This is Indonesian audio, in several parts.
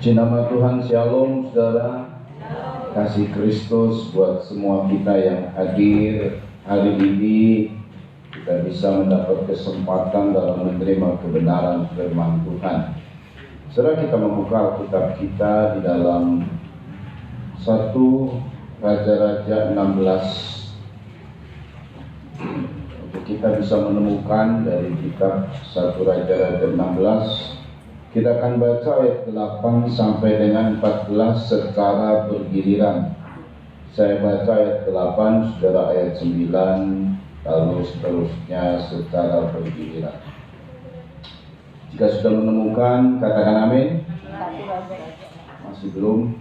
Puji nama Tuhan, Shalom saudara. Kasih Kristus buat semua kita yang hadir hari ini. Kita bisa mendapat kesempatan dalam menerima kebenaran firman Tuhan. Saudara, kita membuka Alkitab kita di dalam 1 Raja-Raja 16. Untuk kita bisa menemukan dari kitab 1 Raja-Raja 16, kita akan baca ayat 8 sampai dengan 14 secara bergiliran. Saya baca ayat 8, saudara ayat 9, lalu seterusnya secara bergiliran. Jika sudah menemukan, katakan amin. Masih belum?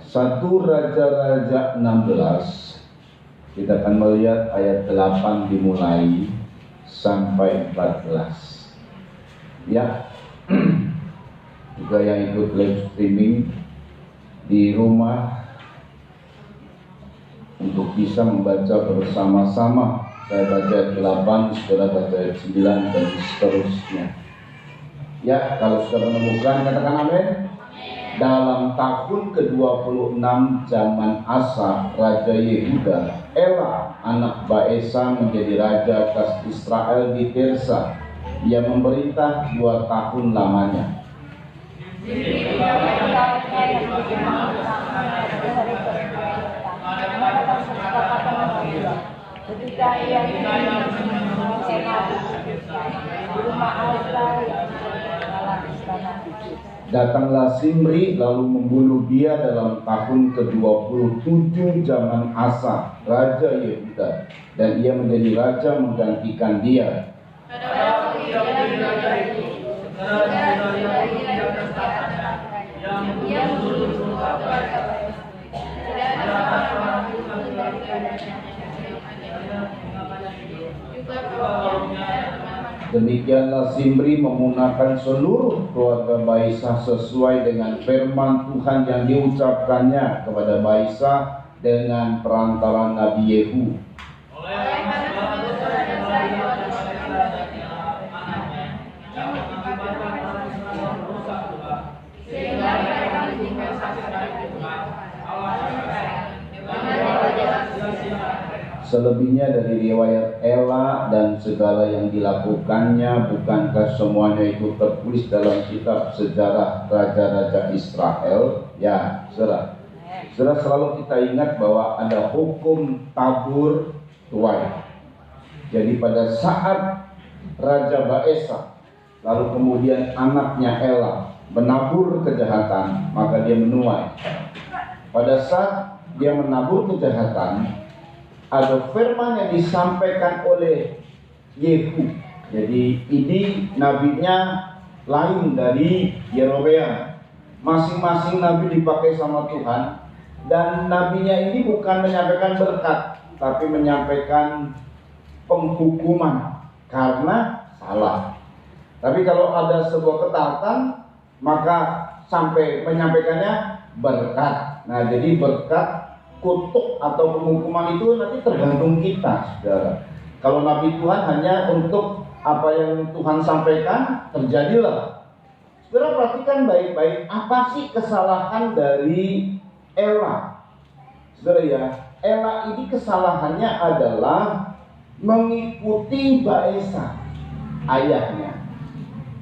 1 Raja-Raja 16. Kita akan melihat ayat 8 dimulai sampai 14. Ya. Juga yang ikut live streaming di rumah untuk bisa membaca bersama-sama. Saya baca ayat 8, saudara baca ayat 9 dan seterusnya. Ya, kalau sudah menemukan, katakan amin. Dalam tahun ke-26 zaman Asa, Raja Yehuda, Ela, anak Baesa menjadi raja atas Israel di Tirsa. Ia memerintah 2 tahun lamanya. Ketika ia datanglah Simri lalu membunuh dia dalam tahun ke-27 zaman Asa, Raja Yehuda, dan ia menjadi raja menggantikan dia. Demikianlah Simri memunahkan seluruh keluarga Baisa sesuai dengan firman Tuhan yang diucapkannya kepada Baisa dengan perantara Nabi Yehu. Selebihnya dari riwayat Ela dan segala yang dilakukannya, bukankah semuanya itu tertulis dalam kitab sejarah raja-raja Israel? Ya, saudara. Saudara, selalu kita ingat bahwa ada hukum tabur tuai. Jadi pada saat Raja Baesa, lalu kemudian anaknya Ela menabur kejahatan, maka dia menuai. Pada saat dia menabur kejahatan, ada firman yang disampaikan oleh Yehu. Jadi ini nabinya lain dari Yerobeam. Masing-masing nabi dipakai sama Tuhan, dan nabinya ini bukan menyampaikan berkat, tapi menyampaikan penghukuman karena salah. Tapi kalau ada sebuah ketaatan, maka sampai menyampaikannya berkat. Nah, jadi berkat, kutuk atau penghukuman itu nanti tergantung kita, saudara. Kalau Nabi Tuhan hanya untuk apa yang Tuhan sampaikan, terjadilah. Saudara, perhatikan baik-baik, apa sih kesalahan dari Ela? Saudara ya, Ela ini kesalahannya adalah mengikuti Baesa, ayahnya.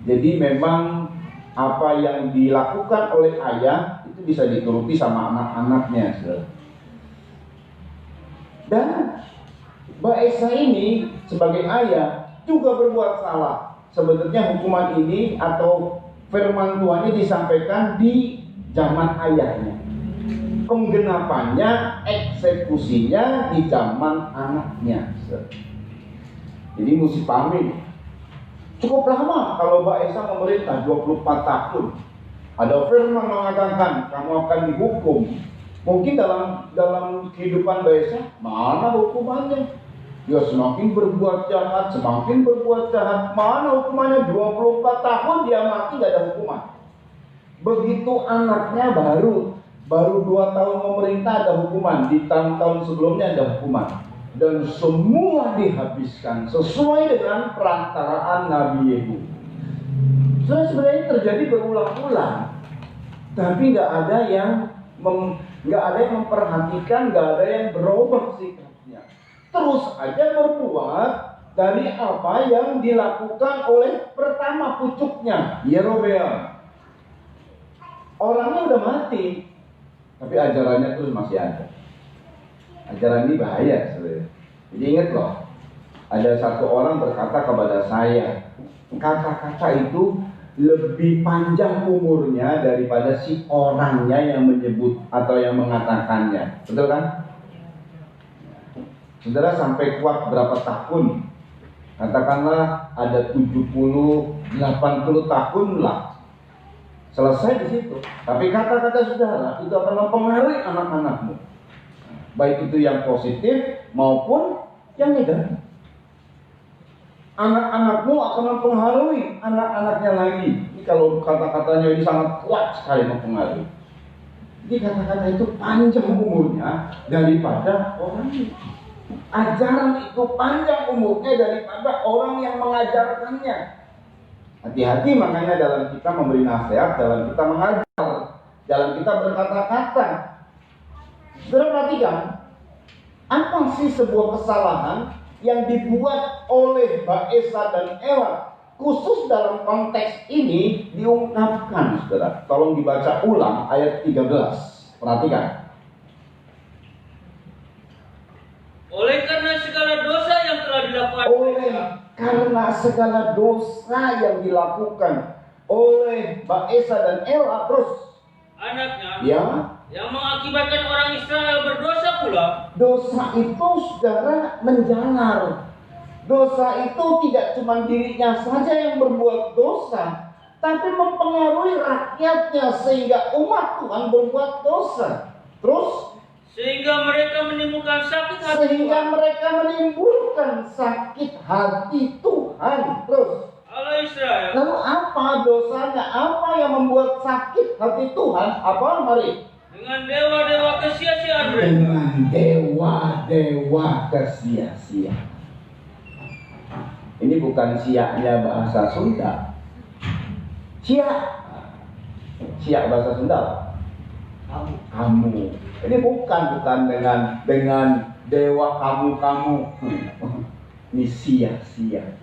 Jadi memang apa yang dilakukan oleh ayah itu bisa dituruti sama anak-anaknya, saudara. Dan Baesa ini sebagai ayah juga berbuat salah. Sebenarnya hukuman ini atau firman Tuhan ini disampaikan di zaman ayahnya. Penggenapannya, eksekusinya di zaman anaknya. Jadi mesti pahami. Cukup lama kalau Baesa memerintah 24 tahun. Ada firman mengatakan kamu akan dihukum. Mungkin dalam kehidupan Baesa, mana hukumannya? Dia semakin berbuat jahat, semakin berbuat jahat. Mana hukumannya? 24 tahun dia mati, gak ada hukuman. Begitu anaknya baru 2 tahun memerintah, ada hukuman. Di tahun-tahun sebelumnya ada hukuman. Dan semua dihabiskan sesuai dengan perantaraan Nabi Yehu. Sebenarnya terjadi berulang-ulang. tapi nggak ada yang memperhatikan, nggak ada yang berubah sikapnya. Terus aja berbuat dari apa yang dilakukan oleh pertama pucuknya, Yerobeam. Orangnya udah mati, tapi ajarannya terus masih ada. Ajaran ini bahaya sebenarnya. Jadi ingat loh, ada satu orang berkata kepada saya, kata-kata itu lebih panjang umurnya daripada si orangnya yang menyebut atau yang mengatakannya. Betul kan? Saudara sampai kuat berapa tahun? Katakanlah ada 70, 80 tahun lah. Selesai di situ. Tapi kata-kata saudara itu akan mempengaruhi anak-anakmu. Baik itu yang positif maupun yang negatif. Anak-anakmu akan mempengaruhi anak-anaknya lagi. Ini kalau kata-katanya ini sangat kuat sekali mempengaruhi. Jadi kata-kata itu panjang umurnya daripada orang itu. Ajaran itu panjang umurnya daripada orang yang mengajarkannya. Hati-hati makanya dalam kita memberi nasihat, dalam kita mengajar, dalam kita berkata-kata. Saudara perhatikan, apa sih sebuah kesalahan yang dibuat oleh Mbak Esa dan Ella? Khusus dalam konteks ini diungkapkan, saudara. Tolong dibaca ulang ayat 13. Perhatikan. Oleh karena segala dosa yang telah dilakukan Karena segala dosa yang dilakukan oleh Mbak Esa dan Ella, terus anaknya ya, yang mengakibatkan orang Israel berdosa pula. Dosa itu saudara menjalar. Dosa itu tidak cuma dirinya saja yang berbuat dosa, tapi mempengaruhi rakyatnya sehingga umat Tuhan berbuat dosa. Terus Sehingga mereka menimbulkan sakit hati Tuhan. Terus Allah Israel. lalu apa dosanya? Apa yang membuat sakit hati Tuhan? Apa, mari? Dengan dewa-dewa kesia-siaan mereka. Dengan dewa-dewa kesia-sia. Ini bukan siaknya bahasa Sunda. Siak bahasa Sunda. Kamu. Ini bukan dengan dewa kamu. Ini sia-sia.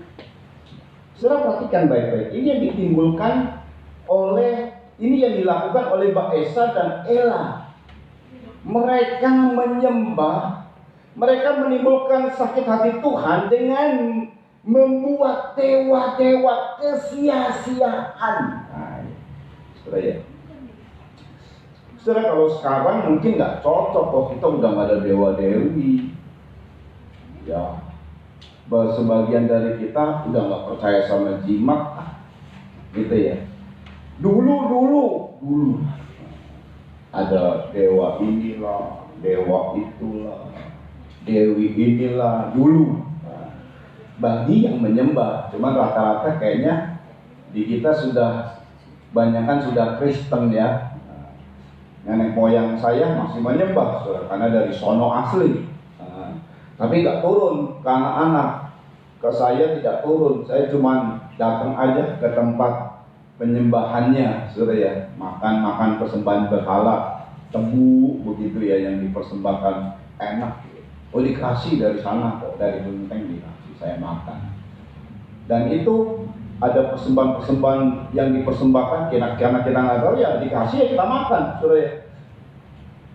Saudara perhatikan baik-baik. Ini yang ditimbulkan oleh, ini yang dilakukan oleh Mbak Esa dan Ella. Mereka menyembah, mereka menimbulkan sakit hati Tuhan dengan membuat dewa-dewa kesia-siaan. Nah, saudara ya. Saudara, kalau sekarang mungkin nggak cocok kok, kita udah nggak ada dewa-dewi. Ya, sebagian dari kita udah nggak percaya sama jimat, gitu ya. Dulu ada dewa inilah, dewa itulah, dewi inilah dulu. Bagi yang menyembah, cuman rata-rata kayaknya di kita sudah banyakan sudah Kristen ya. Nenek moyang saya masih menyembah, saudara, karena dari sono asli. Tapi nggak turun ke anak-anak. Ke saya tidak turun. Saya cuma datang aja ke tempat penyembahannya, saudara ya. Makan persembahan berhala, tebu begitu ya yang dipersembahkan, enak. Oh, dikasih dari sana kok, dari Kelenteng dikasih, saya makan. Dan itu ada persembahan yang dipersembahkan, karena kita nggak tahu ya dikasih ya kita makan, saudara ya.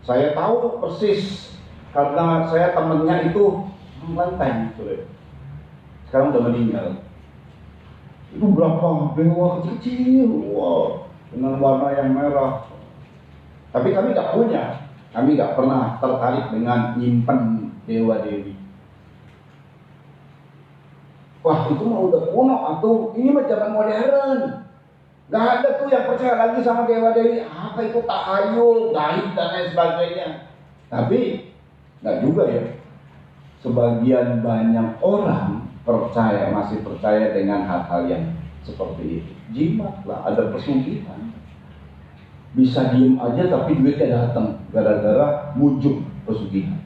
Saya tahu persis karena saya temennya itu Kelenteng, saudara. Sekarang udah meninggal. Itu berapa dewa kecil, wow, dengan warna yang merah. Tapi kami nggak punya, kami nggak pernah tertarik dengan nyimpen dewa dewi. Wah, itu mah udah kuno atau ini mah zaman modern. Gak ada tuh yang percaya lagi sama dewa dewi. Apa itu tahayul, gaib dan lain sebagainya. Tapi nggak juga ya. Sebagian banyak orang masih percaya dengan hal-hal yang seperti itu. Jimat lah, ada pesugihan. Bisa diem aja tapi duitnya datang gara-gara mujuk pesugihan.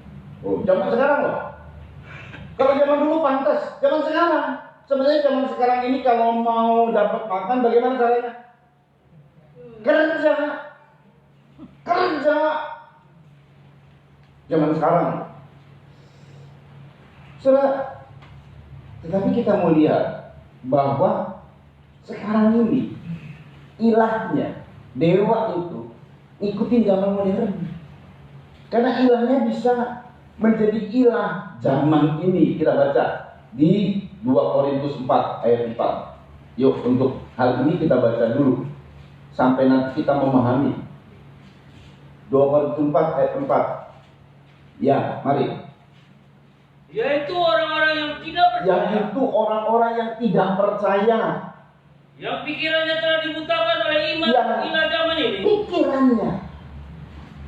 Oh, zaman sekarang loh. Kalau zaman dulu pantas, zaman sekarang. Sebenarnya zaman sekarang ini kalau mau dapat makan bagaimana caranya? Kerja. kerja. Zaman sekarang, saudara, tetapi kita mau lihat bahwa sekarang ini ilahnya, dewa itu ikutin zaman modern. Karena ilahnya bisa menjadi ilah zaman ini. Kita baca di 2 Korintus 4 ayat 4. Yuk, untuk hal ini kita baca dulu sampai nanti kita memahami. 2 Korintus 4 ayat 4. Ya, mari. Yaitu orang-orang yang tidak percaya, Yaitu orang-orang yang tidak percaya, yang pikirannya telah dibutakan oleh iman Yang ilah zaman ini. pikirannya,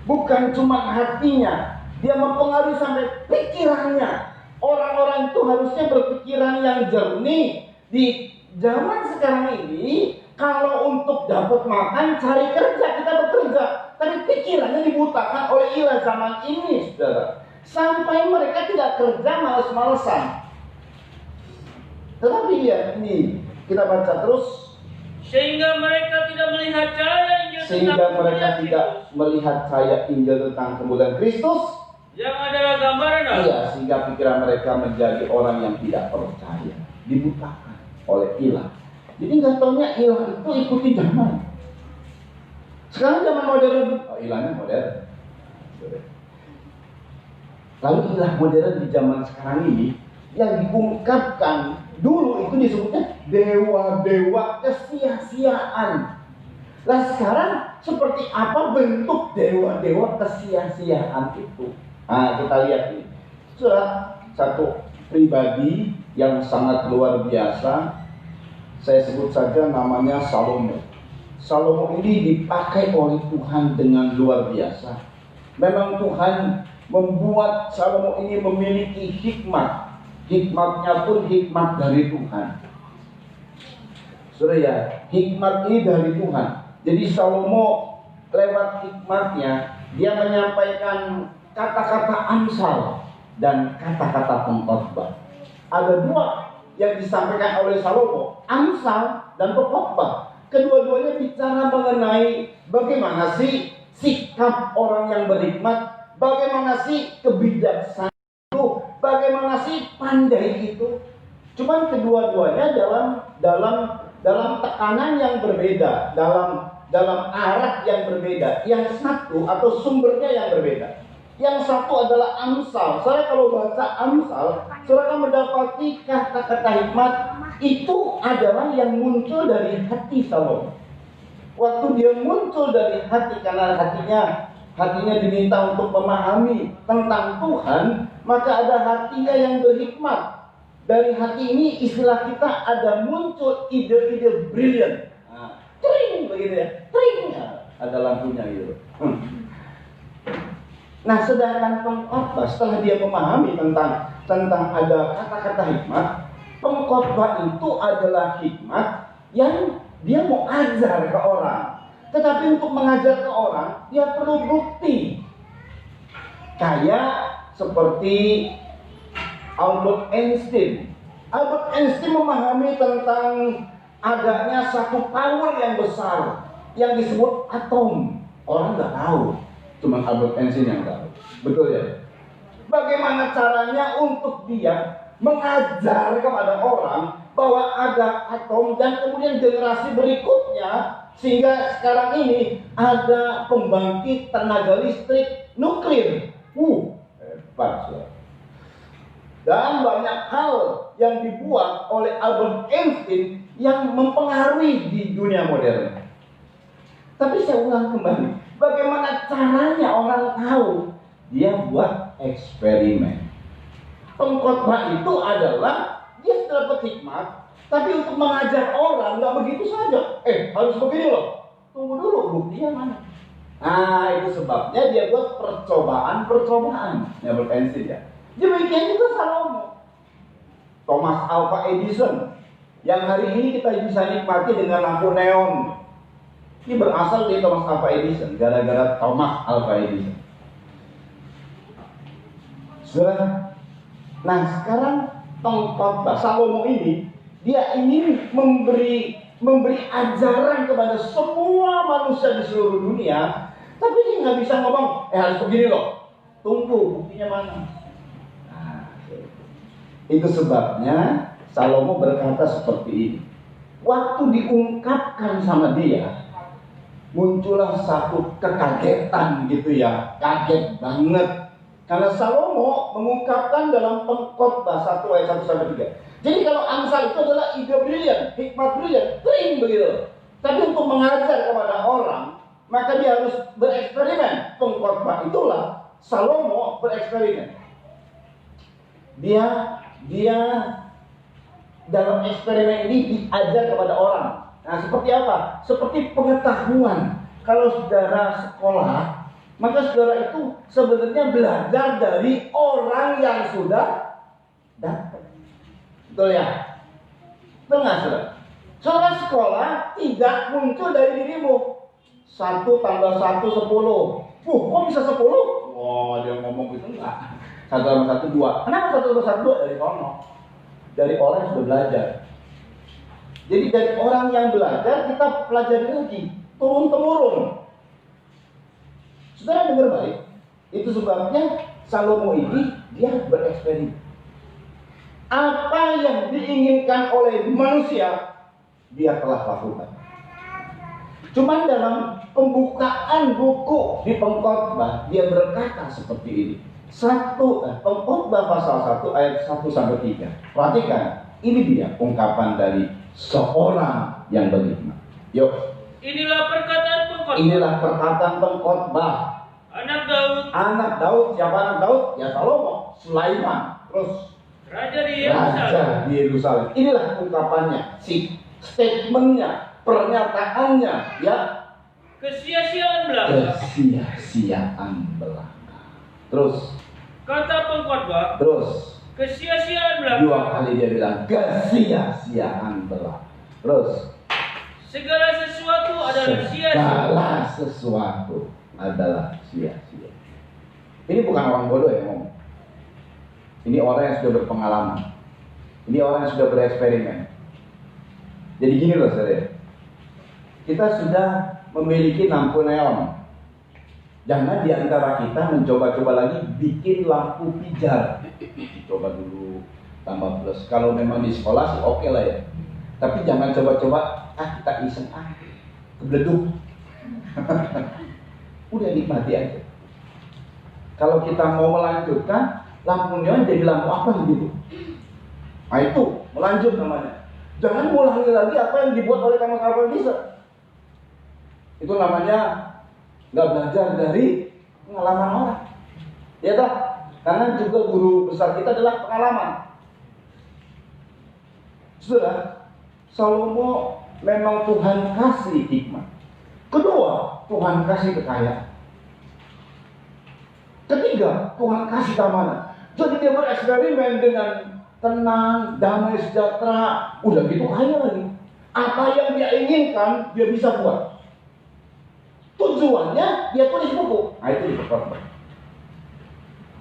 bukan cuma hatinya, dia mempengaruhi sampai pikirannya. Orang-orang itu harusnya berpikiran yang jernih. Di zaman sekarang ini, kalau untuk dapat makan, cari kerja, kita bekerja. Tapi pikirannya dibutakan oleh ilah zaman ini, saudara. Sampai mereka tidak kerja, malas-malesan. Tetapi lihat ini, kita baca terus. Sehingga mereka tidak melihat cahaya Injil Sehingga tentang mereka kemuliaan tidak Kristus, melihat cahaya Injil tentang kemuliaan Kristus. yang adalah gambaran Allah. Iya, sehingga pikiran mereka menjadi orang yang tidak percaya, dibutakan oleh ilah. Jadi nggak taunya ilah itu ikuti zaman. Sekarang zaman modern, ilahnya modern. Lalu ilah modern di zaman sekarang ini yang diungkapkan dulu itu disebutnya dewa-dewa kesia-siaan. Nah sekarang seperti apa bentuk dewa-dewa kesia-siaan itu? Nah kita lihat ini. Satu pribadi yang sangat luar biasa. Saya sebut saja namanya Salomo. Salomo ini dipakai oleh Tuhan dengan luar biasa. Memang Tuhan membuat Salomo ini memiliki hikmat. Hikmatnya pun hikmat dari Tuhan. Saudara ya, hikmat ini dari Tuhan. Jadi Salomo lewat hikmatnya, dia menyampaikan kata-kata amsal dan kata-kata pengkhotbah. Ada 2 yang disampaikan oleh Salomo, amsal dan pengkhotbah. Kedua-duanya bicara mengenai bagaimana sih sikap orang yang berhikmat, bagaimana sih kebijaksanaan itu, bagaimana sih pandai itu. Cuman kedua-duanya dalam tekanan yang berbeda, dalam arah yang berbeda. Yang satu atau sumbernya yang berbeda. Yang satu adalah amsal. Saya kalau baca amsal, saudara akan mendapati kata-kata hikmat itu adalah yang muncul dari hati Salomo. Waktu dia muncul dari hati, karena hatinya diminta untuk memahami tentang Tuhan, maka ada hatinya yang berhikmat. Dari hati ini istilah kita ada muncul ide-ide brilian. Tring begitu ya, tring. Ada lampunya gitu. Nah, sedangkan pengkhotbah setelah dia memahami tentang ada kata-kata hikmat, pengkhotbah itu adalah hikmat yang dia mau ajar ke orang. Tetapi untuk mengajar ke orang, dia perlu bukti. Kayak seperti Albert Einstein. Albert Einstein memahami tentang adanya satu power yang besar yang disebut atom. Orang nggak tahu, cuma Albert Einstein yang tahu. Betul ya? Bagaimana caranya untuk dia mengajar kepada orang bahwa ada atom dan kemudian generasi berikutnya, sehingga sekarang ini ada pembangkit tenaga listrik nuklir. Hebat ya. Dan banyak hal yang dibuat oleh Albert Einstein yang mempengaruhi di dunia modern. Tapi saya ulang kembali, bagaimana caranya orang tahu? Dia buat eksperimen. Pengkhotbah itu adalah dia dapat hikmat, tapi untuk mengajar orang nggak begitu saja. Harus begini loh. Tunggu dulu, buktinya mana? Nah, itu sebabnya dia buat percobaan. Albert Einstein ya. Demikian juga Salomo. Thomas Alva Edison yang hari ini kita bisa nikmati dengan lampu neon. Ini berasal dari Thomas Alva Edison, gara-gara Thomas Alva Edison. Saudara, nah sekarang pengkhotbah Salomo ini, dia ingin memberi ajaran kepada semua manusia di seluruh dunia Tapi dia nggak bisa ngomong, harus begini loh. Tunggu, buktinya mana? Nah, itu sebabnya Salomo berkata seperti ini. Waktu diungkapkan sama dia, muncullah satu kekagetan gitu ya, kaget banget. Karena Salomo mengungkapkan dalam Pengkhotbah 1 ayat 1 sampai 3. Jadi kalau Amsal itu adalah ide brilian, hikmat brilian, kering begitu. Tapi untuk mengajar kepada orang, maka dia harus bereksperimen. Pengkhotbah itulah Salomo bereksperimen. Dia dalam eksperimen ini diajar kepada orang. Nah, seperti apa? Seperti pengetahuan. Kalau saudara sekolah, maka saudara itu sebenarnya belajar dari orang yang sudah datang. Betul ya? Betul nggak, saudara? Saudara sekolah tidak muncul dari dirimu. 1 tambah 1 10. Kok bisa 10? Wah, dia ngomong gitu enggak. 1 tambah 1 2. Kenapa 1 tambah 1 2? Dari kono. Dari orang yang sudah belajar. Jadi dari orang yang belajar kita pelajari lagi, turun-temurun. Saudara dengar baik. Itu sebabnya Salomo ini dia bereksperimen. Apa yang diinginkan oleh manusia dia telah lakukan. Cuman dalam pembukaan buku di Pengkhotbah dia berkata seperti ini. Pengkhotbah pasal 1 ayat 1 sampai 3. Perhatikan, ini dia ungkapan dari seorang yang berhikmat. Yuk. Inilah perkataan Pengkhotbah. Inilah perkataan Pengkhotbah. Anak Daud. Anak Daud, siapa anak Daud? Ya Salomo, Sulaiman, terus Raja di Yerusalem. Raja di Yerusalem. Inilah ungkapannya, statementnya, pernyataannya, ya. Kesia-siaan belaka. Kesia-siaan belaka. Terus. Kata Pengkhotbah. Terus. Kesia-siaan belaka. 2 kali dia bilang kesia-siaan belaka. Terus. Segala sesuatu adalah sia-sia. Segala sesuatu adalah sia-sia. Ini bukan orang bodoh yang ngomong. Ini orang yang sudah berpengalaman. Ini orang yang sudah bereksperimen. Jadi gini loh saudara. Kita sudah memiliki lampu neon. Jangan diantara kita mencoba-coba lagi bikin lampu pijar. Coba dulu tambah plus. Kalau memang di sekolah sih oke lah ya. Tapi jangan coba-coba kita iseng kebeleduk. Udah nikmati aja. Kalau kita mau melanjutkan, lampu neon jadi lampu apa gitu. Nah itu melanjut namanya. Jangan ulangi lagi apa yang dibuat oleh Thomas Alva Edison. Itu namanya nggak belajar dari pengalaman orang. Ya tak? Karena juga guru besar kita adalah pengalaman. Saudara, Salomo memang Tuhan kasih hikmat. Kedua, Tuhan kasih kekayaan. Ketiga, Tuhan kasih keamanan. Jadi dia bereksperimen dengan tenang, damai, sejahtera. Udah gitu kaya lagi. Apa yang dia inginkan, dia bisa buat. Tujuannya dia tulis buku. Nah itu di Pengkhotbah.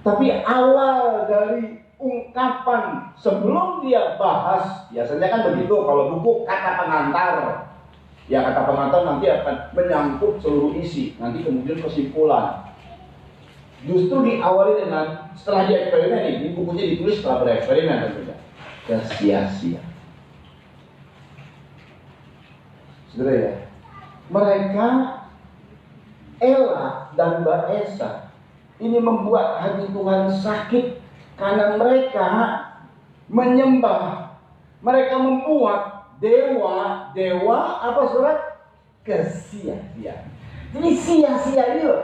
Tapi awal dari ungkapan sebelum dia bahas, biasanya kan begitu. Kalau buku kata pengantar, ya kata pengantar nanti akan menyangkut seluruh isi. Nanti kemudian kesimpulan. Justru diawali dengan setelah dia eksperimen ini bukunya ditulis setelah bereksperimen tentunya. Sia-sia. Saudara ya, mereka Ela dan Mbak Esa ini membuat hati Tuhan sakit karena mereka menyembah, mereka membuat dewa apa surat kesia-siaan. Jadi sia-sia ini loh.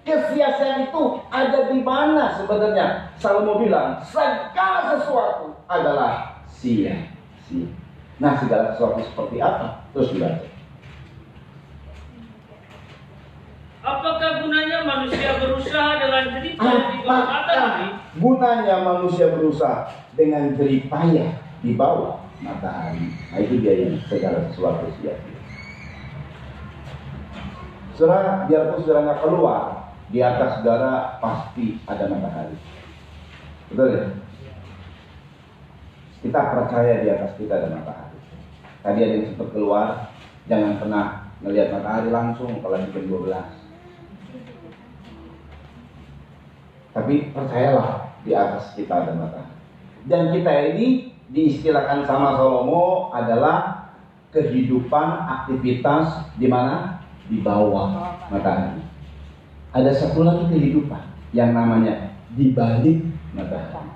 Kesia-siaan itu ada di mana sebenarnya? Salomo bilang segala sesuatu adalah sia-sia. Nah, segala sesuatu seperti apa? Terus dibaca. Apakah gunanya manusia berusaha dengan jerih payah di bawah matahari? Gunanya manusia berusaha dengan jerih payah di bawah matahari. Nah itu dia yang segala sesuatu sia-sia. Saudara, biarpun saudara nggak keluar, di atas saudara pasti ada matahari. Betul ya? Kita percaya di atas kita ada matahari. Tadi ada yang sempat keluar, jangan pernah melihat matahari langsung, apalagi jam 12. Tapi percayalah, di atas kita ada matahari. Dan kita ini diistilahkan sama Salomo adalah kehidupan aktivitas di mana? Di bawah matahari. Ada satu lagi kehidupan yang namanya di balik matahari.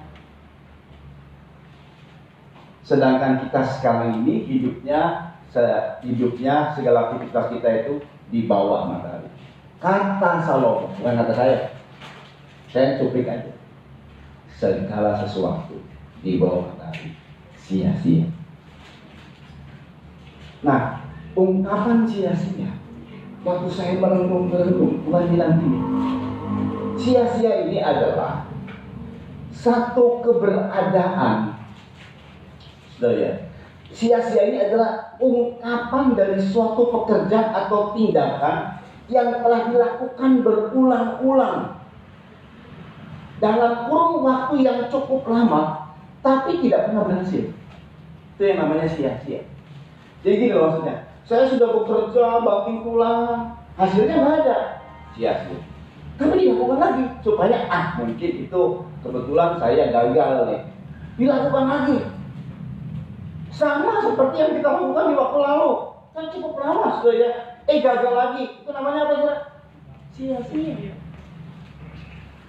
Sedangkan kita sekarang ini hidupnya segala aktivitas kita itu di bawah matahari. Kata Salomo, bukan kata saya cuplik aja. Segala sesuatu di bawah matahari sia-sia. Nah, ungkapan sia-sia, waktu saya merenung Tuhan bilang gini, sia-sia ini adalah satu keberadaan. Sudah ya, sia-sia ini adalah ungkapan dari suatu pekerjaan atau tindakan yang telah dilakukan berulang-ulang dalam kurun waktu yang cukup lama, tapi tidak pernah berhasil. Itu yang namanya sia-sia. Jadi gini loh maksudnya, saya sudah bekerja, banting tulang, hasilnya nggak ada, sia-sia. Tapi dilakukan lagi, supaya mungkin itu kebetulan saya gagal nih. Dilakukan lagi. Sama seperti yang kita lakukan di waktu lalu. Kan cukup lama sudah ya. Gagal lagi. Itu namanya apa sih? Sia-sia.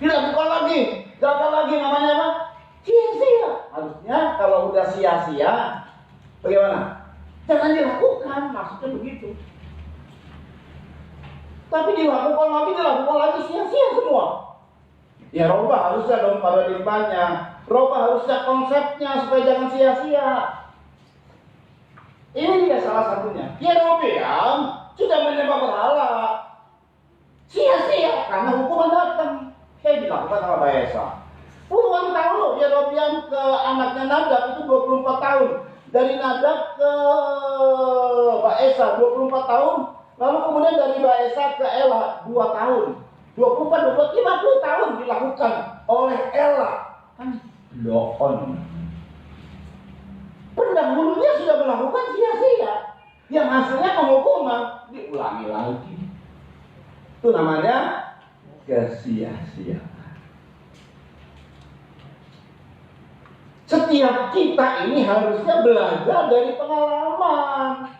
Dilakukan lagi. Gagal lagi, namanya apa? Sia-sia. Harusnya kalau udah sia-sia, bagaimana? Jangan dilakukan, maksudnya begitu. Tapi dilakukan lagi, sia-sia semua. Ya rubah harusnya dong paradigmanya. Rubah harusnya konsepnya supaya jangan sia-sia. Ini dia salah satunya. Yerobeam sudah menyembah berhala. Sia-sia karena hukuman datang. Dilakukan sama Baesa. Puluhan tahun loh Yerobeam ke anaknya Nadab itu 24 tahun. Dari Nadab ke Baesa 24 tahun. Lalu kemudian dari Baesa ke Ela 2 tahun. 24, 50 tahun dilakukan oleh Ela. Kan loon. Pendahulunya sudah melakukan sia-sia. Yang hasilnya penghukuman diulangi lagi. Itu namanya kesia-siaan. Setiap kita ini harusnya belajar dari pengalaman.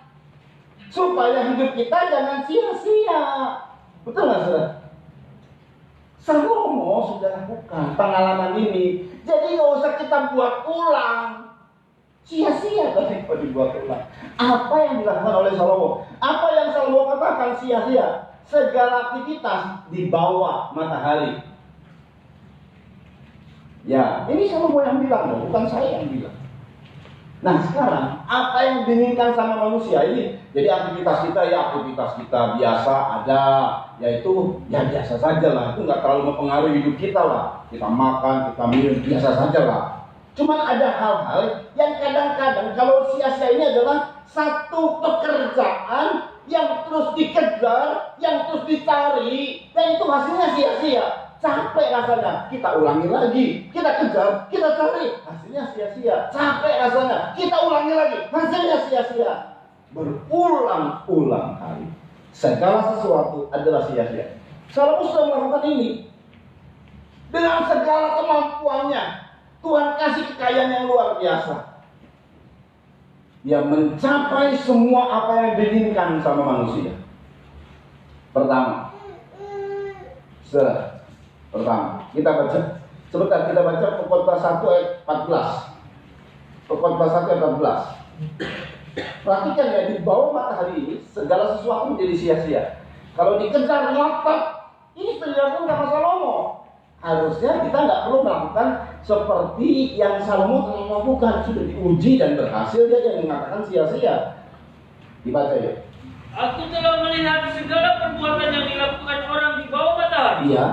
Supaya hidup kita jangan sia-sia. Betul nggak saudara? Salomo sudah lakukan pengalaman ini. Jadi nggak usah kita buat ulang. Sia-sia tadi kalau dibuat ulang. Apa yang dilakukan oleh Salomo? Apa yang Salomo katakan sia-sia? Segala aktivitas di bawah matahari. Ya, ini Salomo yang bilang loh, bukan saya yang bilang. Nah sekarang, apa yang diinginkan sama manusia ini? Jadi aktivitas kita ya aktivitas kita biasa ada, yaitu ya biasa saja lah. Itu nggak terlalu mempengaruhi hidup kita lah. Kita makan, kita minum, biasa saja lah. Cuman ada hal-hal yang kadang-kadang kalau sia-sia ini adalah satu pekerjaan yang terus dikejar, yang terus dicari, dan itu hasilnya sia-sia. Capek rasanya, kita ulangi lagi, kita kejar, kita cari, hasilnya sia-sia. Capek rasanya, kita ulangi lagi, hasilnya sia-sia. Berulang-ulang kali. Segala sesuatu adalah sia-sia. Salomo sudah melakukan ini dengan segala kemampuannya. Tuhan kasih kekayaan yang luar biasa. Dia mencapai semua apa yang diinginkan sama manusia. Pertama, kita baca sebentar, kita baca Pengkhotbah 1 ayat 14. Pengkhotbah 1 ayat 14. Perhatikan ya, di bawah matahari ini segala sesuatu menjadi sia-sia. Kalau dikejar ngotot, ini sudah dilakukan sama Salomo. Harusnya kita nggak perlu melakukan seperti yang Salomo telah lakukan. Sudah diuji dan berhasil, dia yang mengatakan sia-sia. Dibaca ya. Aku telah melihat segala perbuatan yang dilakukan orang di bawah matahari. Iya.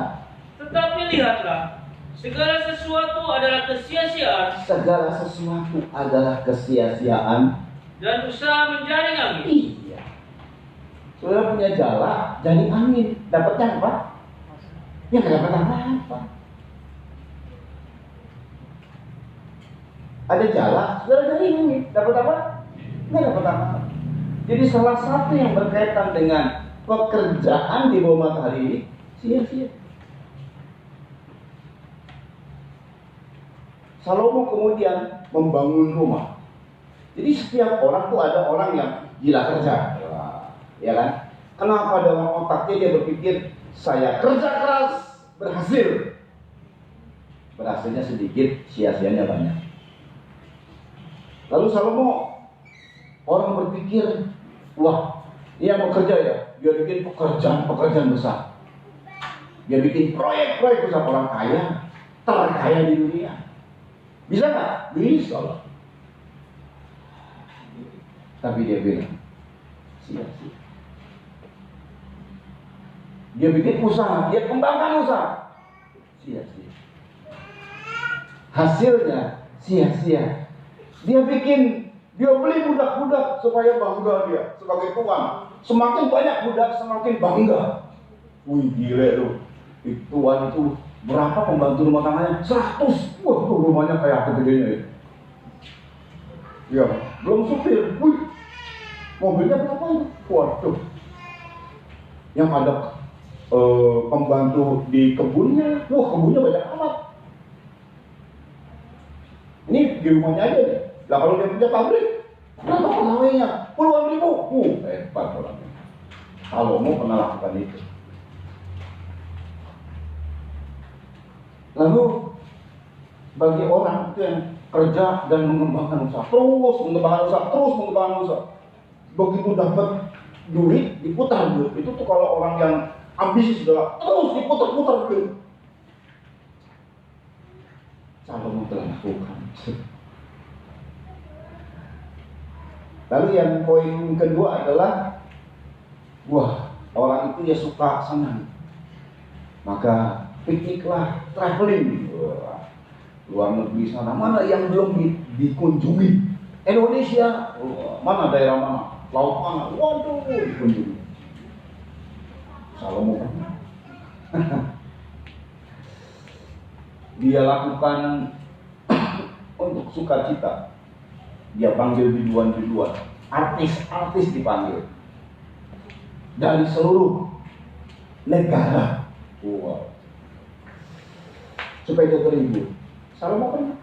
Tetapi lihatlah, segala sesuatu adalah kesia-siaan. Segala sesuatu adalah kesia-siaan. Dan usaha menjaring angin. Iya. Saudara punya jala, jaring angin. Dapatnya apa? Ya nggak dapat apa-apa. Ada jala, saudara jaring angin. Dapat apa? Nggak dapat apa-apa. Jadi salah satu yang berkaitan dengan pekerjaan di bawah matahari ini sia-sia. Salomo kemudian membangun rumah. Jadi setiap orang tuh ada orang yang gila kerja, ya kan? Kenapa dalam otaknya dia berpikir saya kerja keras berhasil, berhasilnya sedikit, sia-sianya banyak. Lalu Salomo, orang berpikir, wah, dia mau kerja ya, dia bikin pekerjaan besar. Dia bikin proyek besar, orang kaya, terkaya di dunia. Bisa nggak? Bisa lah. Tapi dia bilang, sia-sia. Dia bikin usaha, dia kembangkan usaha, sia-sia. Hasilnya sia-sia. Dia beli budak-budak supaya bangga dia sebagai tuan. Semakin banyak budak, semakin bangga. Wih, gile lu. Tuan itu berapa pembantu rumah tangganya? 100. Wah, tuh rumahnya kayak apa gedenya ya. Ya, belum supir. Wih, mobilnya berapa itu? Waduh. Yang ada pembantu di kebunnya. Wah, kebunnya banyak amat. Ini di rumahnya aja nih. Lah kalau dia punya pabrik, berapa pegawainya? Puluhan ribu. Hebat orangnya. Salomo pernah lakukan itu. Lalu bagi orang itu yang kerja dan mengembangkan usaha, terus mengembangkan usaha. Begitu dapat duit, diputar duit. Itu tuh kalau orang yang ambisi sudah terus diputar duit. Salomo telah lakukan. Lalu yang poin kedua adalah, wah, orang itu ya suka senang, maka pikniklah, traveling, luar negeri sana, mana yang belum dikunjungi, Indonesia, mana daerah mana, laut mana, waduh, dikunjungi. Salomo pernah. Dia lakukan untuk sukacita. Dia panggil biduan-biduan, artis-artis dipanggil dari seluruh negara. Wow. Supaya dia terhibur. Salomo pernah.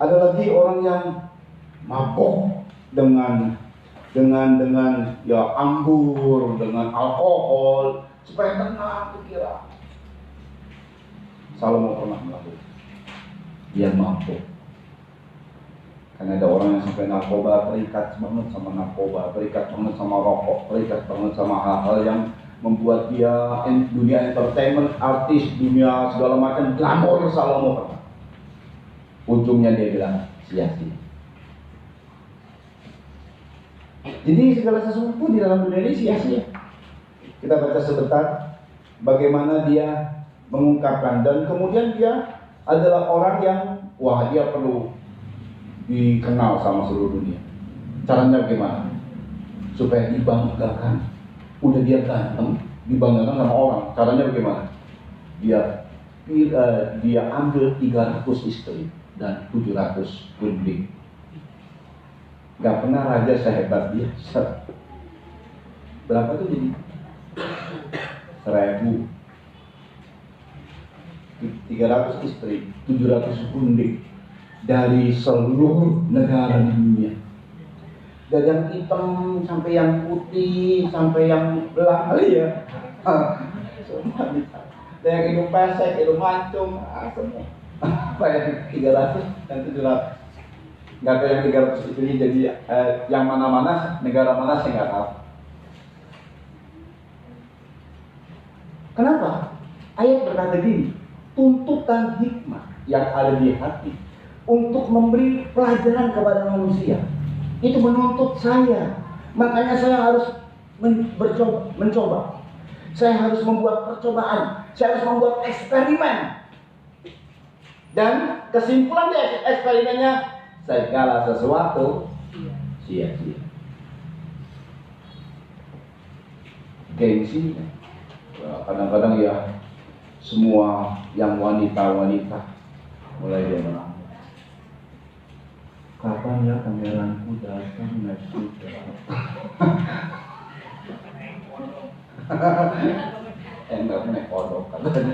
Ada lagi orang yang mabok dengan ya anggur, dengan alkohol, supaya tenang pikiran. Salomo pernah melakukan. Dia mabok. Karena ada orang yang sampai narkoba, terikat banget sama narkoba, terikat banget sama rokok, terikat banget sama hal-hal yang membuat dia dunia entertainment, artis, dunia segala macam, glamor. Salomo pernah. Ujungnya dia bilang sia-sia. Jadi segala sesuatu di dalam dunia ini sia-sia. Kita baca sebentar bagaimana dia mengungkapkan, dan kemudian dia adalah orang yang, wah, dia perlu dikenal sama seluruh dunia. Caranya bagaimana? Supaya dibanggakan. Udah dia ganteng, dibanggakan sama orang. Caranya bagaimana? Dia ambil 300 istri dan 700 gunting. Gak pernah raja sehebat dia. Berapa tuh jadi? 1.000. 300 istri, 700 gunting. Dari seluruh negara di dunia, dari yang hitam sampai yang putih sampai yang belang kali ya, semua bisa. Dari yang hidung pesek, hidung mancung, semua. Apa yang 300 dan 700? Nggak tahu yang 300 itu jadi yang mana-mana, negara mana saya nggak tahu. Kenapa? Ayat berkata gini, tuntutan hikmah yang ada di hati untuk memberi pelajaran kepada manusia itu menuntut saya. Makanya saya harus mencoba. Saya harus membuat percobaan. Saya harus membuat eksperimen. Dan kesimpulan dari eksperimennya, segala sesuatu sia-sia. Gengsi. Kadang-kadang ya semua yang wanita-wanita mulai dia menang. Kapan ya pangeranku datang naik kuda? Enggak naik kodok katanya.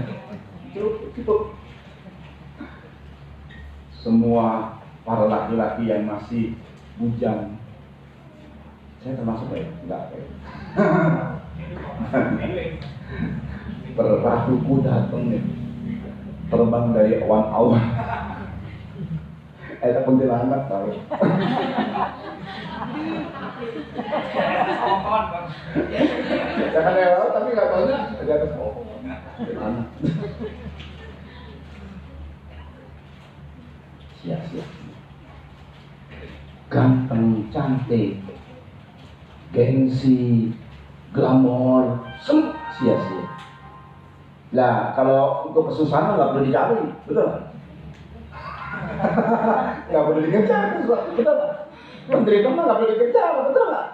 Cukup. semua para laki-laki yang masih bujang. Saya termasuk ya? Enggak ya. Perahuku datang nih, terbang dari awan-awan. Ada kuntilanak tahu. Jangan lewat tapi nggak tahunya di atas pohon. Kuntilanak. Sia-sia. Ganteng, cantik, gengsi, glamor, sia-sia. Nah, kalau untuk kesusahan nggak perlu dicari, betul? Nggak perlu dikejar, betul? Menteri itu nggak perlu dikejar, betul nggak?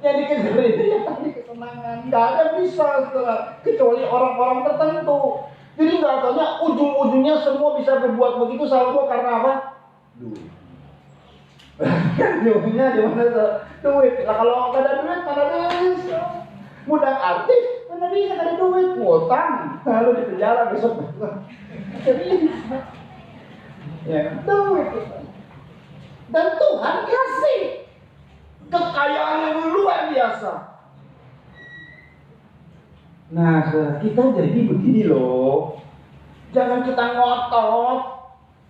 Yang dikejar itu yang tadi kesenangan, nggak ada bisa kecuali orang-orang tertentu. Jadi nggak taunya ujung-ujungnya semua bisa berbuat begitu sama karena apa? Duit. Ujungnya di mana tuh? Duit. Nah kalau nggak ada duit mana bisa? Mudah artis mana bisa nggak ada duit? Ngutang, lalu di penjara besok. Jadi ya duit. Dan Tuhan kasih kekayaan yang luar biasa. Nah, kita jadi begini loh. Jangan kita ngotot.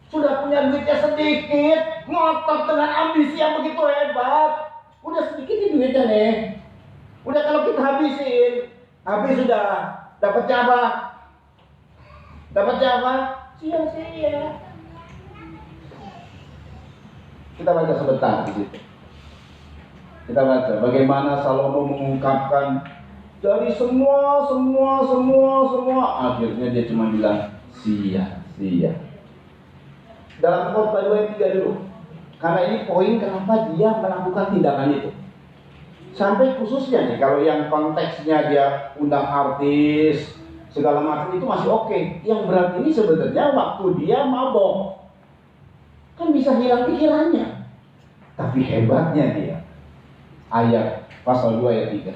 Sudah punya duitnya sedikit, ngotot dengan ambisi yang begitu hebat. Udah sedikit nih duitnya nih. Udah kalau kita habisin, habis sudah. Dapatnya apa? Dapatnya apa? Sia-sia. Kita baca sebentar di situ. Kita baca bagaimana Salomo mengungkapkan dari semua akhirnya dia cuma bilang sia-sia. Dalam khotbah 2 ayat 3 dulu. Karena ini poin kenapa dia melakukan tindakan itu. Sampai khususnya nih kalau yang konteksnya dia undang artis segala macam itu masih oke. Yang berat ini sebenarnya waktu dia mabok. Kan bisa hilang pikirannya. Tapi hebatnya dia. Ayat pasal 2 ayat 3.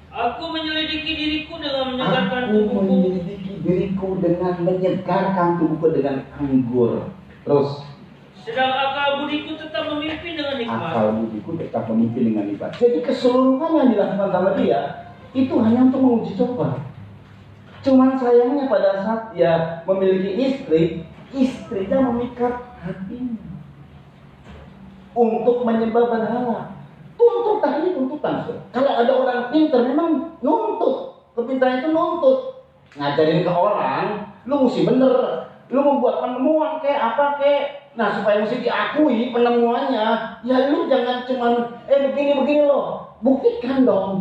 Aku menyelidiki diriku dengan menyegarkan tubuhku. Aku menyelidiki diriku dengan menyegarkan tubuhku dengan anggur. Terus. Sedang akal budiku tetap memimpin dengan nikmat. Akal budiku tetap memimpin dengan nikmat. Jadi keseluruhan yang dilakukan sama dia itu hanya untuk menguji coba. Cuman sayangnya pada saat dia memiliki istri, istrinya memikat hatinya untuk menyembah berhala. Tuntutan ini tuntutan. Kalau ada orang pintar memang nuntut. Kepintaran itu nuntut. Ngajarin ke orang, lu mesti bener. Lu membuat penemuan kayak apa kayak. Nah supaya mesti diakui penemuannya. Ya lu jangan cuman begini loh. Buktikan dong.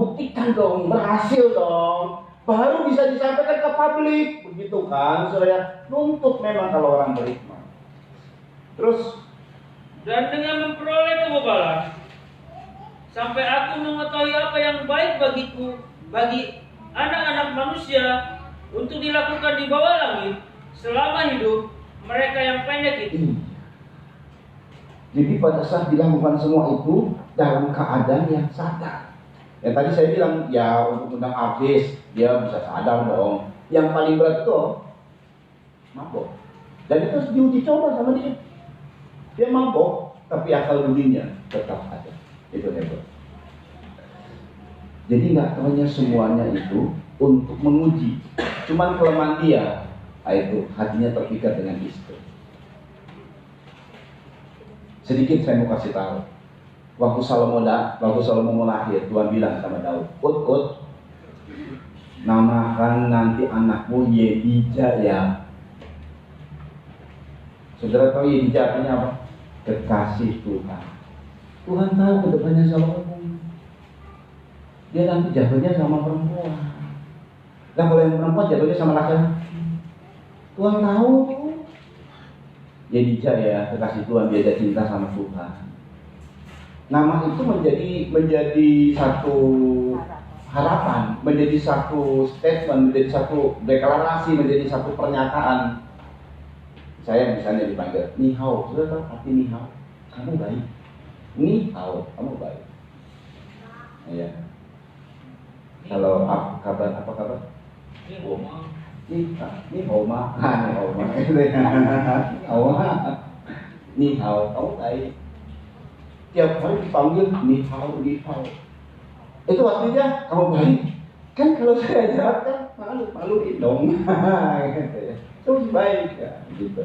Berhasil dong. Baru bisa disampaikan ke publik. Begitu kan. Supaya nuntut memang kalau orang berhikmah. Terus. Dan dengan memperoleh kebebalan. Sampai aku mengetahui apa yang baik bagiku, bagi anak-anak manusia untuk dilakukan di bawah langit selama hidup mereka yang pendek itu. Jadi pada saat dilakukan semua itu dalam keadaan yang sadar. Yang tadi saya bilang ya untuk undang artis dia bisa sadar dong. Yang paling berat itu mabok. Dan itu harus diuji coba sama dia. Dia mabok tapi akal budinya tetap ada. Itu hebat. Jadi nggak tahunya semuanya itu untuk menguji. Cuman kelemahan dia, itu hatinya terpikat dengan istri. Sedikit saya mau kasih tahu. Waktu Salomo mau lahir, Tuhan bilang sama Daud, Ut, namakan nanti anakmu Yedija ya. Saudara tahu Yedija artinya apa? Kekasih Tuhan. Tuhan tahu kedepannya Salomo. Dia nanti jatuhnya sama perempuan. Nah kalau yang perempuan jatuhnya sama laki-laki. Tuhan tahu. Yedija ya, kekasih Tuhan, dia ada cinta sama Tuhan. Nama itu menjadi satu harapan, menjadi satu statement, menjadi satu deklarasi, menjadi satu pernyataan. Saya misalnya dipanggil Nihao, sudah tahu arti Nihao? Kamu baik. Nihao, kamu baik. Ya. Kalau apa kabar? Ini Oma. Ini Oma. Ini Oma. Oma. Ni hao, kamu baik. Tiap hari dipanggil ni hao, ni hao. Itu artinya kamu baik. Kan kalau saya jahat kan malu-maluin dong. Gitu ya. Terus baik ya, gitu.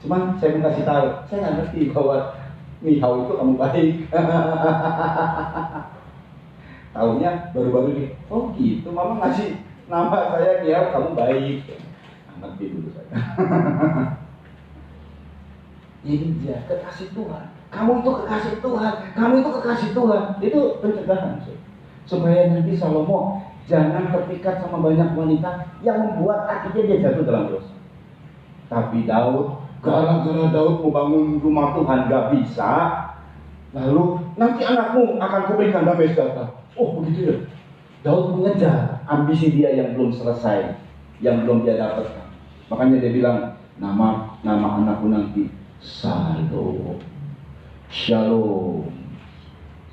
Cuman saya mau kasih tahu, saya nggak ngerti bahwa ni hao itu kamu baik. Tahunya baru-baru ini, oh gitu, mama ngasih nama saya dia kamu baik. Ngerti dulu saya. Ini dia kekasih Tuhan. Kamu itu kekasih Tuhan. Kamu itu kekasih Tuhan. Itu pencegahan. Supaya nanti Salomo jangan terpikat sama banyak wanita yang membuat akhirnya dia jatuh dalam dosa. Tapi Daud, gara-gara Daud membangun rumah Tuhan gak bisa, lalu nanti anakmu akan kuberikan damai sejahtera. Oh begitu ya. Daud mengejar ambisi dia yang belum selesai, yang belum dia dapatkan. Makanya dia bilang, nama anakku nanti Shalom, Shalom,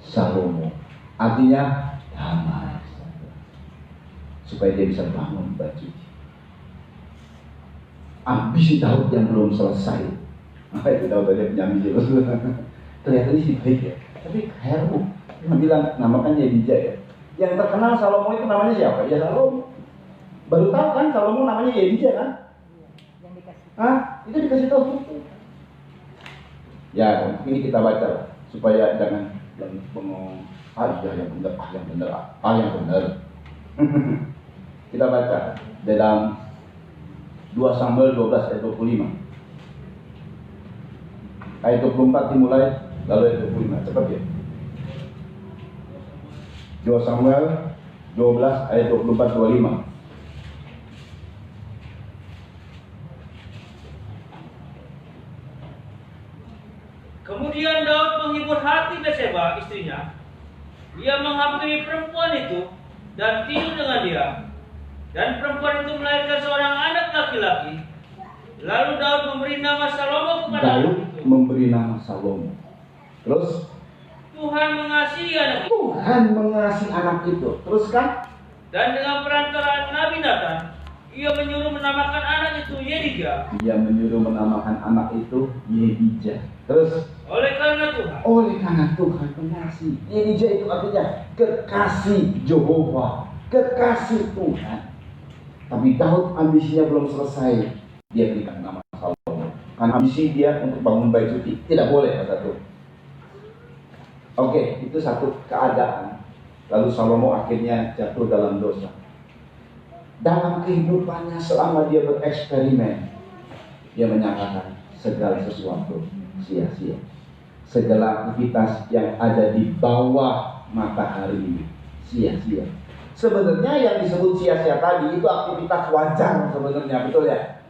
Salomo. Artinya damai, supaya dia bisa bangun baju. Ambisi Daud yang belum selesai. Maka itu Daud aja penyanyi dia. Kelihatannya sih baik ya, tapi heru. Dia bilang namakan Yedija ya. Yang terkenal Salomo itu namanya siapa? Ya Salomo. Baru tahu kan Salomo namanya Yedija kan? Yang dikasih. Itu dikasih tahu gitu. Ya, ini kita baca supaya jangan bengong. Yang benar. Kita baca dalam 2 Samuel 12 ayat 25. Ayat 24 dimulai, lalu ayat 25. Cepat ya. 2 Samuel 12 ayat 24-25. Kemudian Daud menghibur hati Batseba istrinya. Dia menghampiri perempuan itu dan tidur dengan dia. Dan perempuan itu melahirkan seorang anak laki-laki. Lalu Daud memberi nama Salomo kepada anak Daud itu. memberi nama Salomo. Terus Tuhan mengasihi anak itu. Tuhan mengasihi anak itu. Terus kan? Dan dengan perantaraan Nabi Nathan, ia menyuruh menamakan anak itu Yedija. Dia menyuruh menamakan anak itu Yedija. Terus Oleh karena Tuhan mengasihi. Yedija itu artinya kekasih Jehovah, kekasih Tuhan. Tapi Daud ambisinya belum selesai. Dia berikan nama Salomo. Karena ambisi dia untuk bangun bait suci. Tidak boleh kata Tuhan. Oke, itu satu keadaan. Lalu Salomo akhirnya jatuh dalam dosa. Dalam kehidupannya selama dia bereksperimen, dia menyatakan segala sesuatu sia-sia. Segala aktivitas yang ada di bawah matahari ini sia-sia. Sebenarnya yang disebut sia-sia tadi itu aktivitas wajar sebenarnya, betul ya?